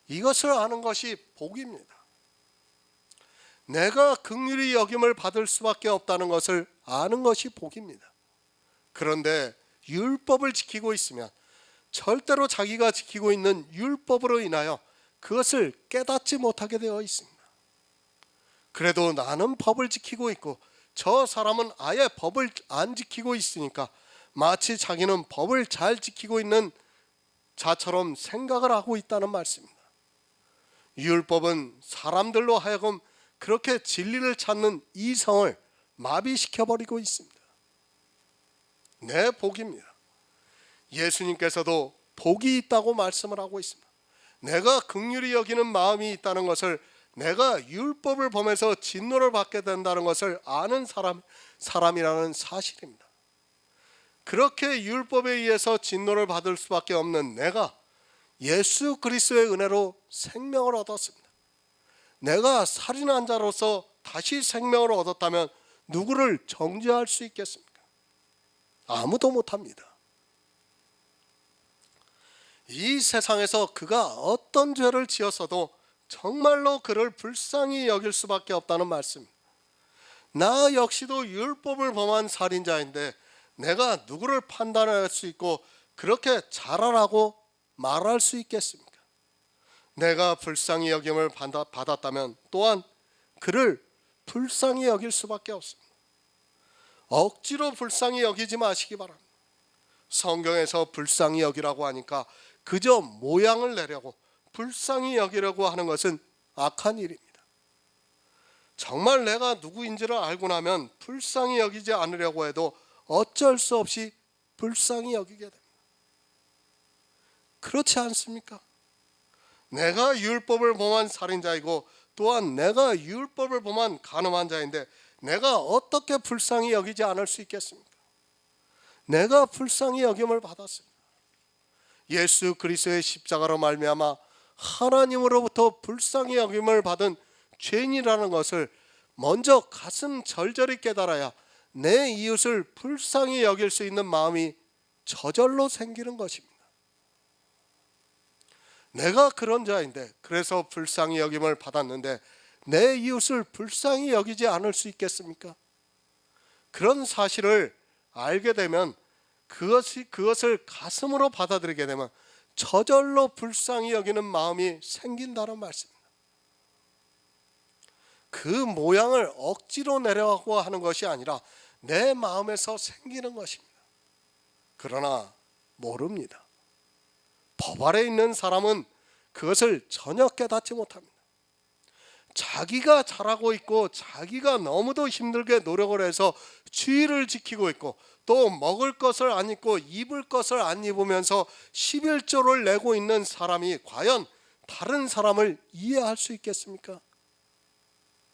이것을 아는 것이 복입니다. 내가 긍휼히 여김을 받을 수밖에 없다는 것을 아는 것이 복입니다. 그런데 율법을 지키고 있으면 절대로 자기가 지키고 있는 율법으로 인하여 그것을 깨닫지 못하게 되어 있습니다. 그래도 나는 법을 지키고 있고 저 사람은 아예 법을 안 지키고 있으니까 마치 자기는 법을 잘 지키고 있는 자처럼 생각을 하고 있다는 말씀입니다. 율법은 사람들로 하여금 그렇게 진리를 찾는 이성을 마비시켜버리고 있습니다. 내 복입니다. 예수님께서도 복이 있다고 말씀을 하고 있습니다. 내가 긍휼히 여기는 마음이 있다는 것을 내가 율법을 범해서 진노를 받게 된다는 것을 아는 사람이라는 사실입니다. 그렇게 율법에 의해서 진노를 받을 수밖에 없는 내가 예수 그리스도의 은혜로 생명을 얻었습니다. 내가 살인한 자로서 다시 생명을 얻었다면 누구를 정죄할 수 있겠습니까? 아무도 못합니다. 이 세상에서 그가 어떤 죄를 지었어도 정말로 그를 불쌍히 여길 수밖에 없다는 말씀입니다. 나 역시도 율법을 범한 살인자인데 내가 누구를 판단할 수 있고 그렇게 잘하라고 말할 수 있겠습니까? 내가 불쌍히 여김을 받았다면 또한 그를 불쌍히 여길 수밖에 없습니다. 억지로 불쌍히 여기지 마시기 바랍니다. 성경에서 불쌍히 여기라고 하니까 그저 모양을 내려고 불쌍히 여기려고 하는 것은 악한 일입니다. 정말 내가 누구인지를 알고 나면 불쌍히 여기지 않으려고 해도 어쩔 수 없이 불쌍히 여기게 됩니다. 그렇지 않습니까? 내가 율법을 범한 살인자이고 또한 내가 율법을 범한 간음한 자인데 내가 어떻게 불쌍히 여기지 않을 수 있겠습니까? 내가 불쌍히 여김을 받았습니다. 예수 그리스도의 십자가로 말미암아 하나님으로부터 불쌍히 여김을 받은 죄인이라는 것을 먼저 가슴 절절히 깨달아야 내 이웃을 불쌍히 여길 수 있는 마음이 저절로 생기는 것입니다. 내가 그런 자인데, 그래서 불쌍히 여김을 받았는데 내 이웃을 불쌍히 여기지 않을 수 있겠습니까? 그런 사실을 알게 되면 그것을 가슴으로 받아들이게 되면 저절로 불쌍히 여기는 마음이 생긴다는 말씀입니다. 그 모양을 억지로 내려가고 하는 것이 아니라 내 마음에서 생기는 것입니다. 그러나 모릅니다. 법 아래 있는 사람은 그것을 전혀 깨닫지 못합니다. 자기가 잘하고 있고 자기가 너무도 힘들게 노력을 해서 주의를 지키고 있고 또 먹을 것을 안 입고 입을 것을 안 입으면서 11조를 내고 있는 사람이 과연 다른 사람을 이해할 수 있겠습니까?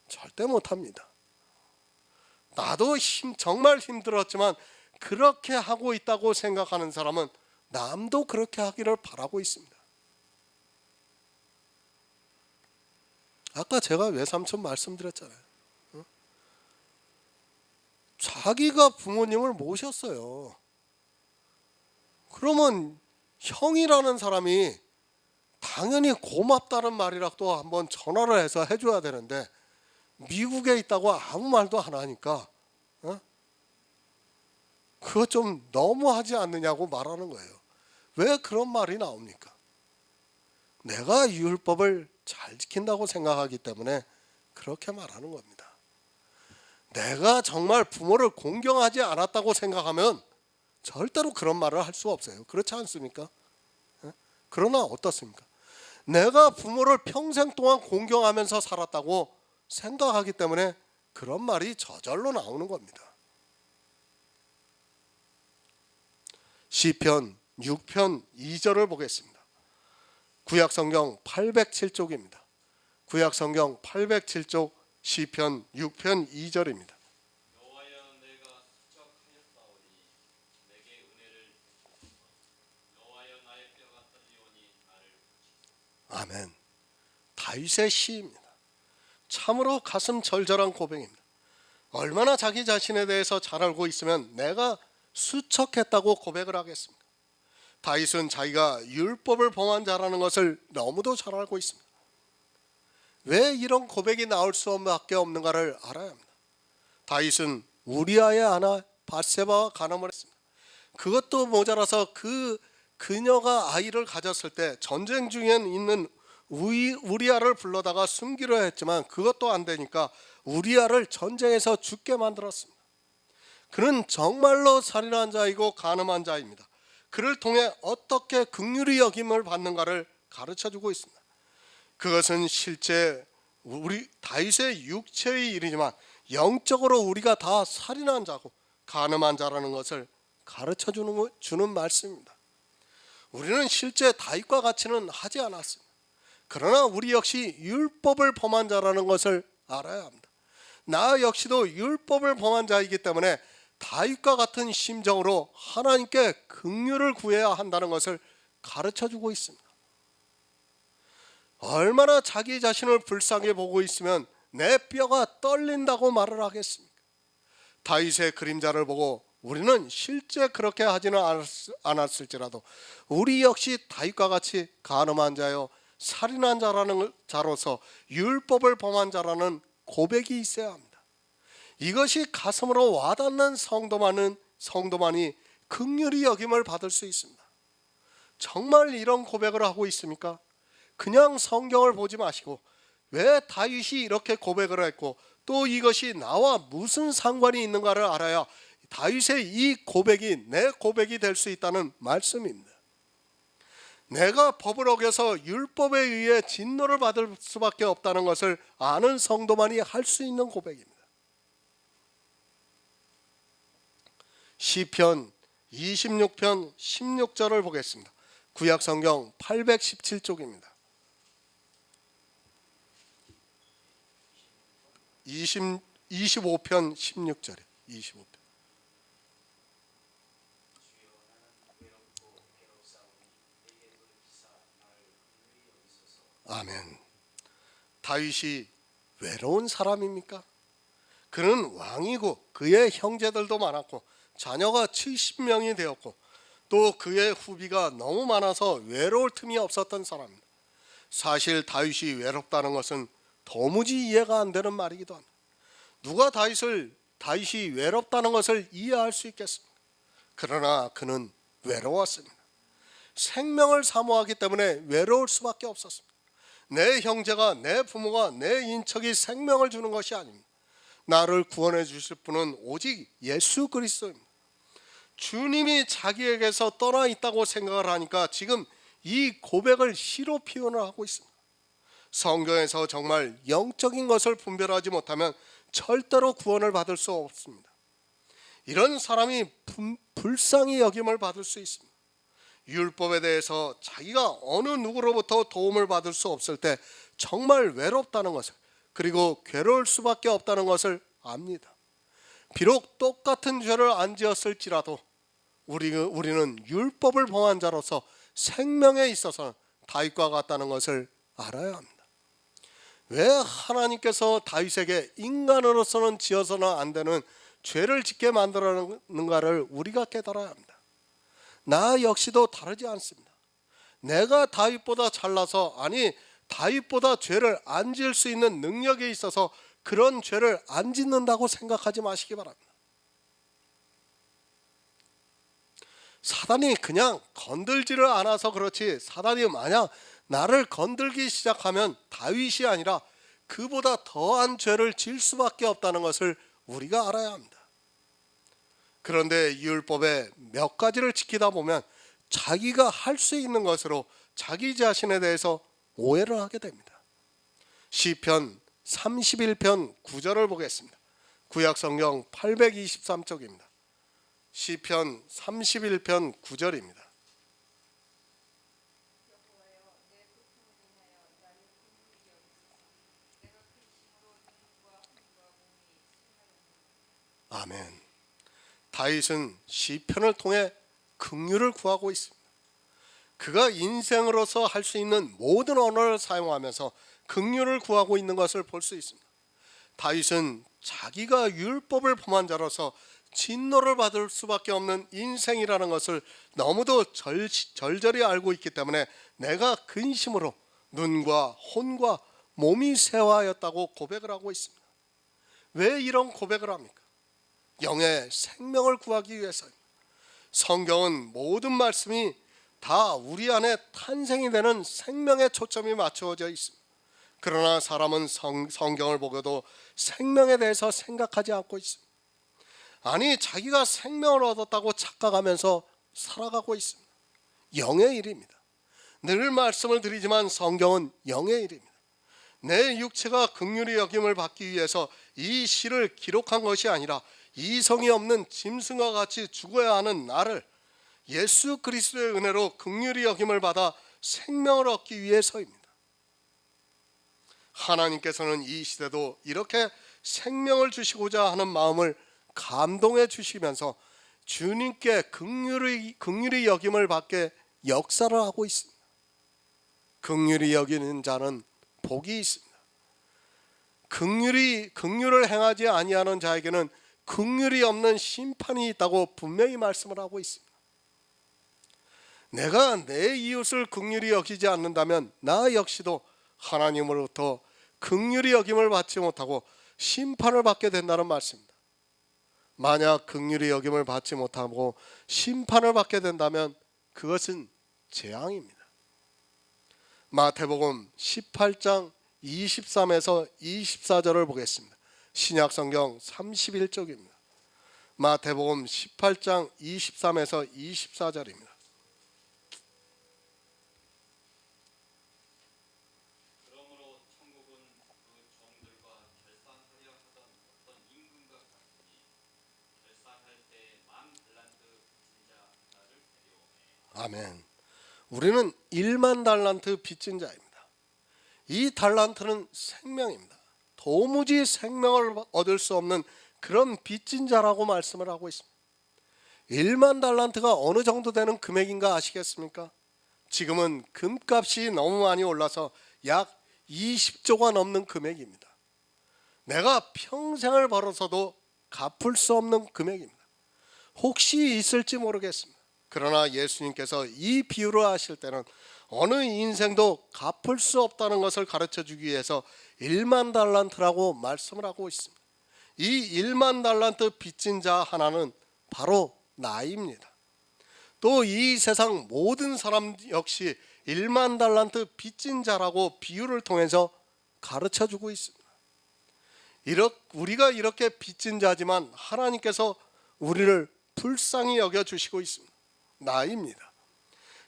절대 못합니다. 나도 정말 힘들었지만 그렇게 하고 있다고 생각하는 사람은 남도 그렇게 하기를 바라고 있습니다. 아까 제가 외삼촌 말씀드렸잖아요. 자기가 부모님을 모셨어요. 그러면 형이라는 사람이 당연히 고맙다는 말이라도 한번 전화를 해서 해줘야 되는데 미국에 있다고 아무 말도 안 하니까 그거 좀 너무하지 않느냐고 말하는 거예요. 왜 그런 말이 나옵니까? 내가 율법을 잘 지킨다고 생각하기 때문에 그렇게 말하는 겁니다. 내가 정말 부모를 공경하지 않았다고 생각하면 절대로 그런 말을 할 수 없어요. 그렇지 않습니까? 그러나 어떻습니까? 내가 부모를 평생 동안 공경하면서 살았다고 생각하기 때문에 그런 말이 저절로 나오는 겁니다. 시편 6편 2절을 보겠습니다. 구약성경 807쪽입니다. 구약성경 807쪽 시편 6편 2절입니다. 여호와여 내가 수척하였사오니 내게 은혜를 베푸소서. 여호와여 나의 뼈 같은 영혼이 나를 부르시소서. 아멘. 다윗의 시입니다. 참으로 가슴 절절한 고백입니다. 얼마나 자기 자신에 대해서 잘 알고 있으면 내가 수척했다고 고백을 하겠습니까? 다윗은 자기가 율법을 범한 자라는 것을 너무도 잘 알고 있습니다. 왜 이런 고백이 나올 수밖에 없는가를 알아야 합니다. 다윗은 우리아의 아내 밧세바와 간음을 했습니다. 그것도 모자라서 그녀가 아이를 가졌을 때 전쟁 중에 있는 우리아를 불러다가 숨기려 했지만 그것도 안 되니까 우리아를 전쟁에서 죽게 만들었습니다. 그는 정말로 살인한 자이고 간음한 자입니다. 그를 통해 어떻게 긍휼히 여김을 받는가를 가르쳐주고 있습니다. 그것은 실제 우리 다윗의 육체의 일이지만 영적으로 우리가 다 살인한 자고 간음한 자라는 것을 가르쳐주는 말씀입니다. 우리는 실제 다윗과 같이는 하지 않았습니다. 그러나 우리 역시 율법을 범한 자라는 것을 알아야 합니다. 나 역시도 율법을 범한 자이기 때문에 다윗과 같은 심정으로 하나님께 긍휼을 구해야 한다는 것을 가르쳐주고 있습니다. 얼마나 자기 자신을 불쌍히 보고 있으면 내 뼈가 떨린다고 말을 하겠습니까? 다윗의 그림자를 보고 우리는 실제 그렇게 하지는 않았을지라도 우리 역시 다윗과 같이 간음한 자요 살인한 자라는 자로서 율법을 범한 자라는 고백이 있어야 합니다. 이것이 가슴으로 와닿는 성도만이 긍휼히 여김을 받을 수 있습니다. 정말 이런 고백을 하고 있습니까? 그냥 성경을 보지 마시고 왜 다윗이 이렇게 고백을 했고 또 이것이 나와 무슨 상관이 있는가를 알아야 다윗의 이 고백이 내 고백이 될 수 있다는 말씀입니다. 내가 법을 어겨서 율법에 의해 진노를 받을 수밖에 없다는 것을 아는 성도만이 할 수 있는 고백입니다. 시편 26편 16절을 보겠습니다. 구약성경 817쪽입니다. 26편 25편 16절에 25편. 아멘. 다윗이 외로운 사람입니까? 그는 왕이고 그의 형제들도 많았고 자녀가 70명이 되었고 또 그의 후비가 너무 많아서 외로울 틈이 없었던 사람입니다. 사실 다윗이 외롭다는 것은 도무지 이해가 안 되는 말이기도 합니다. 누가 다윗이 외롭다는 것을 이해할 수 있겠습니까? 그러나 그는 외로웠습니다. 생명을 사모하기 때문에 외로울 수밖에 없었습니다. 내 형제가, 내 부모가, 내 인척이 생명을 주는 것이 아닙니다. 나를 구원해 주실 분은 오직 예수 그리스도입니다. 주님이 자기에게서 떠나 있다고 생각을 하니까 지금 이 고백을 시로 표현을 하고 있습니다. 성경에서 정말 영적인 것을 분별하지 못하면 절대로 구원을 받을 수 없습니다. 이런 사람이 불쌍히 여김을 받을 수 있습니다. 율법에 대해서 자기가 어느 누구로부터 도움을 받을 수 없을 때 정말 외롭다는 것을, 그리고 괴로울 수밖에 없다는 것을 압니다. 비록 똑같은 죄를 안 지었을지라도 우리는 율법을 범한 자로서 생명에 있어서 다윗과 같다는 것을 알아야 합니다. 왜 하나님께서 다윗에게 인간으로서는 지어서는 안 되는 죄를 짓게 만들었는가를 우리가 깨달아야 합니다. 나 역시도 다르지 않습니다. 내가 다윗보다 잘나서, 아니 다윗보다 죄를 안 지을 수 있는 능력에 있어서 그런 죄를 안 짓는다고 생각하지 마시기 바랍니다. 사단이 그냥 건들지를 않아서 그렇지, 사단이 만약 나를 건들기 시작하면 다윗이 아니라 그보다 더한 죄를 질 수밖에 없다는 것을 우리가 알아야 합니다. 그런데 율법의 몇 가지를 지키다 보면 자기가 할 수 있는 것으로 자기 자신에 대해서 오해를 하게 됩니다. 시편 31편 9절을 보겠습니다. 구약성경 823쪽입니다. 시편 31편 9절입니다. 아멘. 다윗은 시편을 통해 긍휼을 구하고 있습니다. 그가 인생으로서 할 수 있는 모든 언어를 사용하면서 긍휼을 구하고 있는 것을 볼 수 있습니다. 다윗은 자기가 율법을 범한 자로서 진노를 받을 수밖에 없는 인생이라는 것을 너무도 절절히 알고 있기 때문에 내가 근심으로 눈과 혼과 몸이 쇠하였다고 고백을 하고 있습니다. 왜 이런 고백을 합니까? 영의 생명을 구하기 위해서입니다. 성경은 모든 말씀이 다 우리 안에 탄생이 되는 생명에 초점이 맞추어져 있습니다. 그러나 사람은 성경을 보고도 생명에 대해서 생각하지 않고 있습니다. 아니 자기가 생명을 얻었다고 착각하면서 살아가고 있습니다. 영의 일입니다. 늘 말씀을 드리지만 성경은 영의 일입니다. 내 육체가 긍휼히 여김을 받기 위해서 이 시를 기록한 것이 아니라 이성이 없는 짐승과 같이 죽어야 하는 나를 예수 그리스도의 은혜로 긍휼히 여김을 받아 생명을 얻기 위해서입니다. 하나님께서는 이 시대도 이렇게 생명을 주시고자 하는 마음을 감동해 주시면서 주님께 긍휼히 여김을 받게 역사를 하고 있습니다. 긍휼히 여기는 자는 복이 있습니다. 긍휼을 행하지 아니하는 자에게는 긍휼이 없는 심판이 있다고 분명히 말씀을 하고 있습니다. 내가 내 이웃을 긍휼히 여기지 않는다면 나 역시도 하나님으로부터 긍휼히 여김을 받지 못하고 심판을 받게 된다는 말씀입니다. 만약 긍휼히 여김을 받지 못하고 심판을 받게 된다면 그것은 재앙입니다. 마태복음 18장 23에서 24절을 보겠습니다. 신약성경 31쪽입니다. 마태복음 18장 23에서 24절입니다. 그러므로 천국은 그 종들과 결산하려 하던 어떤 임금과 같으니 결산할 때 10,000달란트 빚진 자 하나를 데려오매. 아멘. 우리는 10,000달란트 빚진 자입니다. 이 달란트는 생명입니다. 도무지 생명을 얻을 수 없는 그런 빚진 자라고 말씀을 하고 있습니다. 1만 달란트가 어느 정도 되는 금액인가 아시겠습니까? 지금은 금값이 너무 많이 올라서 약 20조가 넘는 금액입니다. 내가 평생을 벌어서도 갚을 수 없는 금액입니다. 혹시 있을지 모르겠습니다. 그러나 예수님께서 이 비유를 하실 때는 어느 인생도 갚을 수 없다는 것을 가르쳐 주기 위해서 1만 달란트라고 말씀을 하고 있습니다. 이 1만 달란트 빚진 자 하나는 바로 나입니다. 또 이 세상 모든 사람 역시 1만 달란트 빚진 자라고 비유를 통해서 가르쳐 주고 있습니다. 우리가 이렇게 빚진 자지만 하나님께서 우리를 불쌍히 여겨 주시고 있습니다. 나입니다.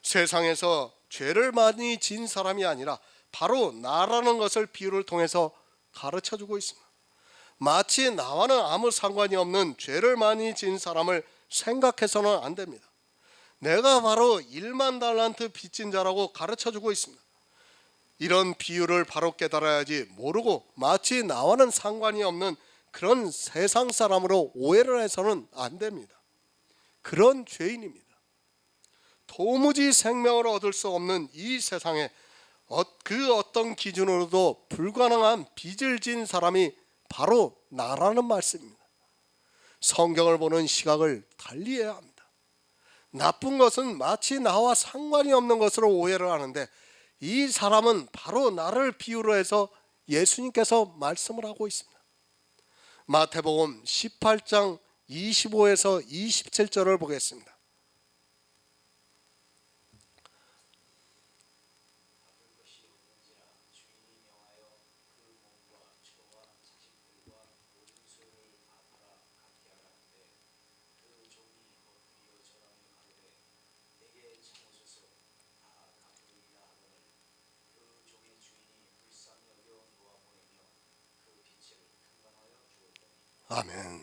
세상에서 죄를 많이 지은 사람이 아니라 바로 나라는 것을 비유를 통해서 가르쳐 주고 있습니다. 마치 나와는 아무 상관이 없는 죄를 많이 지은 사람을 생각해서는 안 됩니다. 내가 바로 1만 달란트 빚진 자라고 가르쳐 주고 있습니다. 이런 비유를 바로 깨달아야지 모르고 마치 나와는 상관이 없는 그런 세상 사람으로 오해를 해서는 안 됩니다. 그런 죄인입니다. 도무지 생명을 얻을 수 없는 이 세상에 그 어떤 기준으로도 불가능한 빚을 진 사람이 바로 나라는 말씀입니다. 성경을 보는 시각을 달리해야 합니다. 나쁜 것은 마치 나와 상관이 없는 것으로 오해를 하는데 이 사람은 바로 나를 비유로 해서 예수님께서 말씀을 하고 있습니다. 마태복음 18장 25에서 27절을 보겠습니다. 아멘.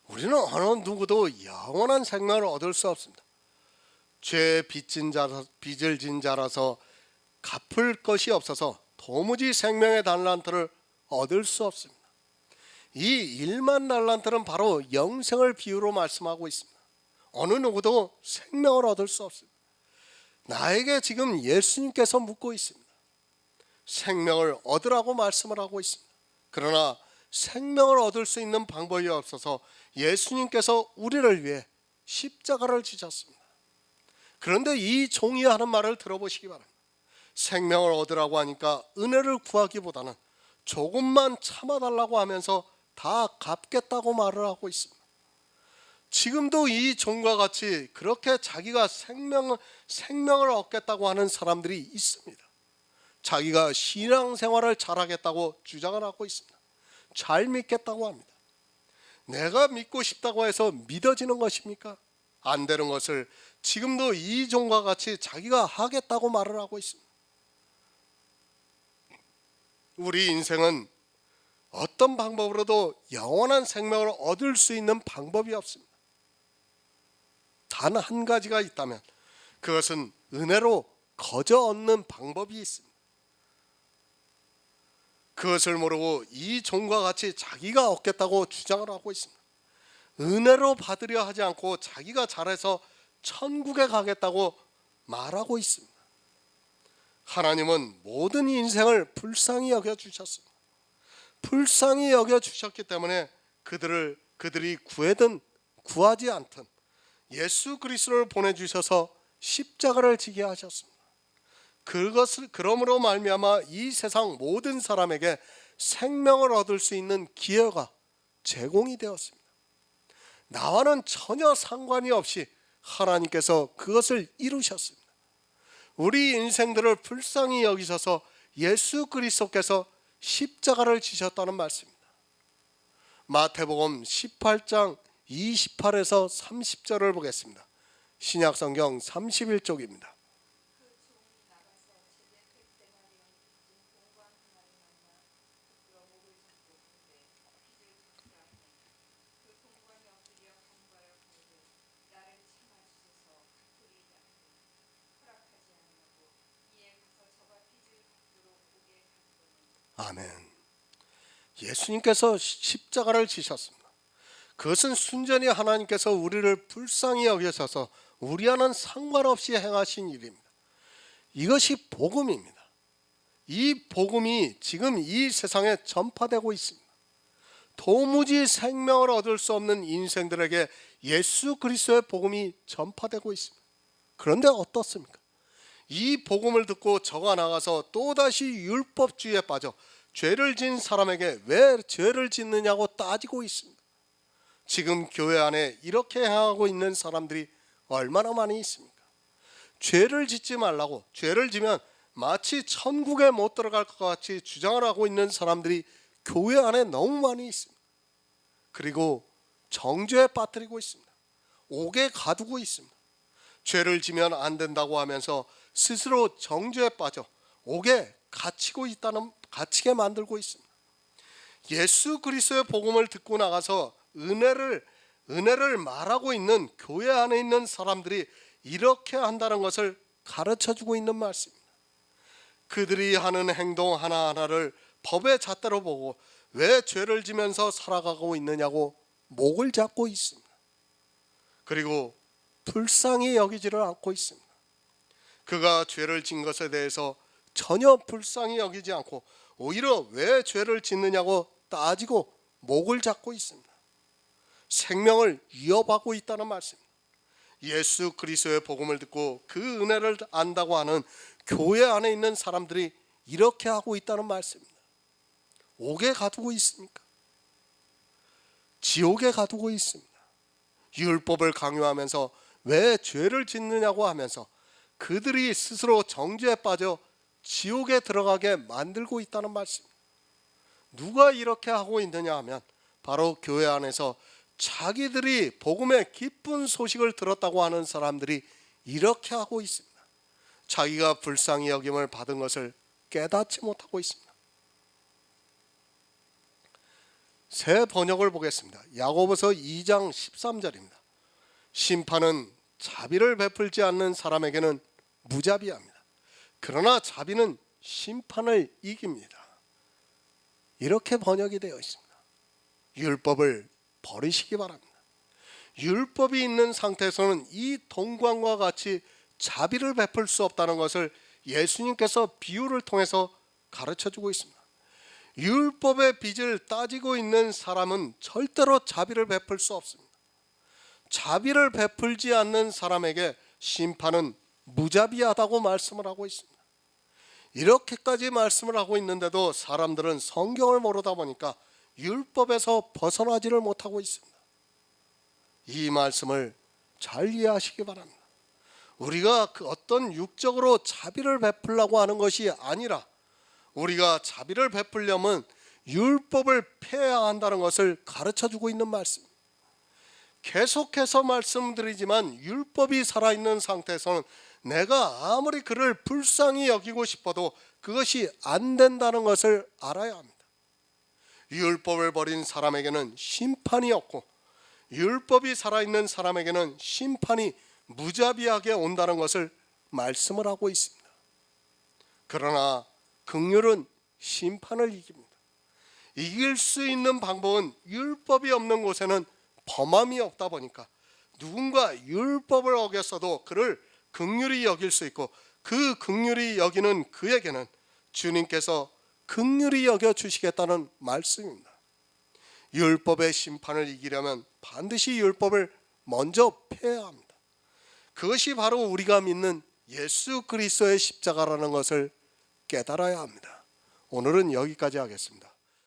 우리는 어느 누구도 영원한 생명을 얻을 수 없습니다. 죄 빚을 진 자라서 갚을 것이 없어서 도무지 생명의 달란트를 얻을 수 없습니다. 이 1만 달란트는 바로 영생을 비유로 말씀하고 있습니다. 어느 누구도 생명을 얻을 수 없습니다. 나에게 지금 예수님께서 묻고 있습니다. 생명을 얻으라고 말씀을 하고 있습니다. 그러나 생명을 얻을 수 있는 방법이 없어서 예수님께서 우리를 위해 십자가를 지셨습니다. 그런데 이 종이 하는 말을 들어보시기 바랍니다. 생명을 얻으라고 하니까 은혜를 구하기보다는 조금만 참아달라고 하면서 다 갚겠다고 말을 하고 있습니다. 지금도 이 종과 같이 그렇게 자기가 생명을 얻겠다고 하는 사람들이 있습니다. 자기가 신앙생활을 잘하겠다고 주장을 하고 있습니다. 잘 믿겠다고 합니다. 내가 믿고 싶다고 해서 믿어지는 것입니까? 안 되는 것을 지금도 이 종과 같이 자기가 하겠다고 말을 하고 있습니다. 우리 인생은 어떤 방법으로도 영원한 생명을 얻을 수 있는 방법이 없습니다. 단 한 가지가 있다면 그것은 은혜로 거저 얻는 방법이 있습니다. 그것을 모르고 이 종과 같이 자기가 얻겠다고 주장을 하고 있습니다. 은혜로 받으려 하지 않고 자기가 잘해서 천국에 가겠다고 말하고 있습니다. 하나님은 모든 인생을 불쌍히 여겨주셨습니다. 불쌍히 여겨주셨기 때문에 그들이 구하든 구하지 않든 예수 그리스도를 보내주셔서 십자가를 지게 하셨습니다. 그러므로 말미암아 이 세상 모든 사람에게 생명을 얻을 수 있는 기회가 제공이 되었습니다. 나와는 전혀 상관이 없이 하나님께서 그것을 이루셨습니다. 우리 인생들을 불쌍히 여기셔서 예수 그리스도께서 십자가를 지셨다는 말씀입니다. 마태복음 18장 28에서 30절을 보겠습니다. 신약성경 31쪽입니다. 아멘. 예수님께서 십자가를 지셨습니다. 그것은 순전히 하나님께서 우리를 불쌍히 여기셔서 우리와는 상관없이 행하신 일입니다. 이것이 복음입니다. 이 복음이 지금 이 세상에 전파되고 있습니다. 도무지 생명을 얻을 수 없는 인생들에게 예수 그리스도의 복음이 전파되고 있습니다. 그런데 어떻습니까? 이 복음을 듣고 저가 나가서 또다시 율법주의에 빠져 죄를 지은 사람에게 왜 죄를 짓느냐고 따지고 있습니다. 지금 교회 안에 이렇게 행하고 있는 사람들이 얼마나 많이 있습니까? 죄를 짓지 말라고, 죄를 지면 마치 천국에 못 들어갈 것 같이 주장을 하고 있는 사람들이 교회 안에 너무 많이 있습니다. 그리고 정죄에 빠뜨리고 있습니다. 옥에 가두고 있습니다. 죄를 지면 안 된다고 하면서 스스로 정죄에 빠져 옥에 갇히게 만들고 있습니다. 예수 그리스도의 복음을 듣고 나가서 은혜를 말하고 있는 교회 안에 있는 사람들이 이렇게 한다는 것을 가르쳐주고 있는 말씀입니다. 그들이 하는 행동 하나하나를 법의 잣대로 보고 왜 죄를 지면서 살아가고 있느냐고 목을 잡고 있습니다. 그리고 불쌍히 여기지를 않고 있습니다. 그가 죄를 진 것에 대해서 전혀 불쌍히 여기지 않고 오히려 왜 죄를 짓느냐고 따지고 목을 잡고 있습니다. 생명을 위협하고 있다는 말씀입니다. 예수 그리스도의 복음을 듣고 그 은혜를 안다고 하는 교회 안에 있는 사람들이 이렇게 하고 있다는 말씀입니다. 옥에 가두고 있습니까? 지옥에 가두고 있습니다. 율법을 강요하면서 왜 죄를 짓느냐고 하면서 그들이 스스로 정죄에 빠져 지옥에 들어가게 만들고 있다는 말씀입니다. 누가 이렇게 하고 있느냐 하면 바로 교회 안에서 자기들이 복음의 기쁜 소식을 들었다고 하는 사람들이 이렇게 하고 있습니다. 자기가 불쌍히 여김을 받은 것을 깨닫지 못하고 있습니다. 새 번역을 보겠습니다. 야고보서 2장 13절입니다. 심판은 자비를 베풀지 않는 사람에게는 무자비합니다. 그러나 자비는 심판을 이깁니다. 이렇게 번역이 되어 있습니다. 율법을 버리시기 바랍니다. 율법이 있는 상태에서는 이 동광과 같이 자비를 베풀 수 없다는 것을 예수님께서 비유를 통해서 가르쳐주고 있습니다. 율법의 빚을 따지고 있는 사람은 절대로 자비를 베풀 수 없습니다. 자비를 베풀지 않는 사람에게 심판은 무자비하다고 말씀을 하고 있습니다. 이렇게까지 말씀을 하고 있는데도 사람들은 성경을 모르다 보니까 율법에서 벗어나지를 못하고 있습니다. 이 말씀을 잘 이해하시기 바랍니다. 우리가 그 어떤 육적으로 자비를 베풀려고 하는 것이 아니라 우리가 자비를 베풀려면 율법을 폐해야 한다는 것을 가르쳐주고 있는 말씀. 계속해서 말씀드리지만 율법이 살아있는 상태에서는 내가 아무리 그를 불쌍히 여기고 싶어도 그것이 안 된다는 것을 알아야 합니다. 율법을 버린 사람에게는 심판이 없고 율법이 살아있는 사람에게는 심판이 무자비하게 온다는 것을 말씀을 하고 있습니다. 그러나 긍휼은 심판을 이깁니다. 이길 수 있는 방법은 율법이 없는 곳에는 범함이 없다 보니까 누군가 율법을 어겼어도 그를 긍휼히 여길 수 있고 그 긍휼히 여기는 그에게는 주님께서 긍휼히 여겨 주시겠다는 말씀입니다. 율법의 심판을 이기려면 반드시 율법을 먼저 폐해야 합니다. 그것이 바로 우리가 믿는 예수 그리스도의 십자가라는 것을 깨달아야 합니다. 오늘은 여기까지 하겠습니다.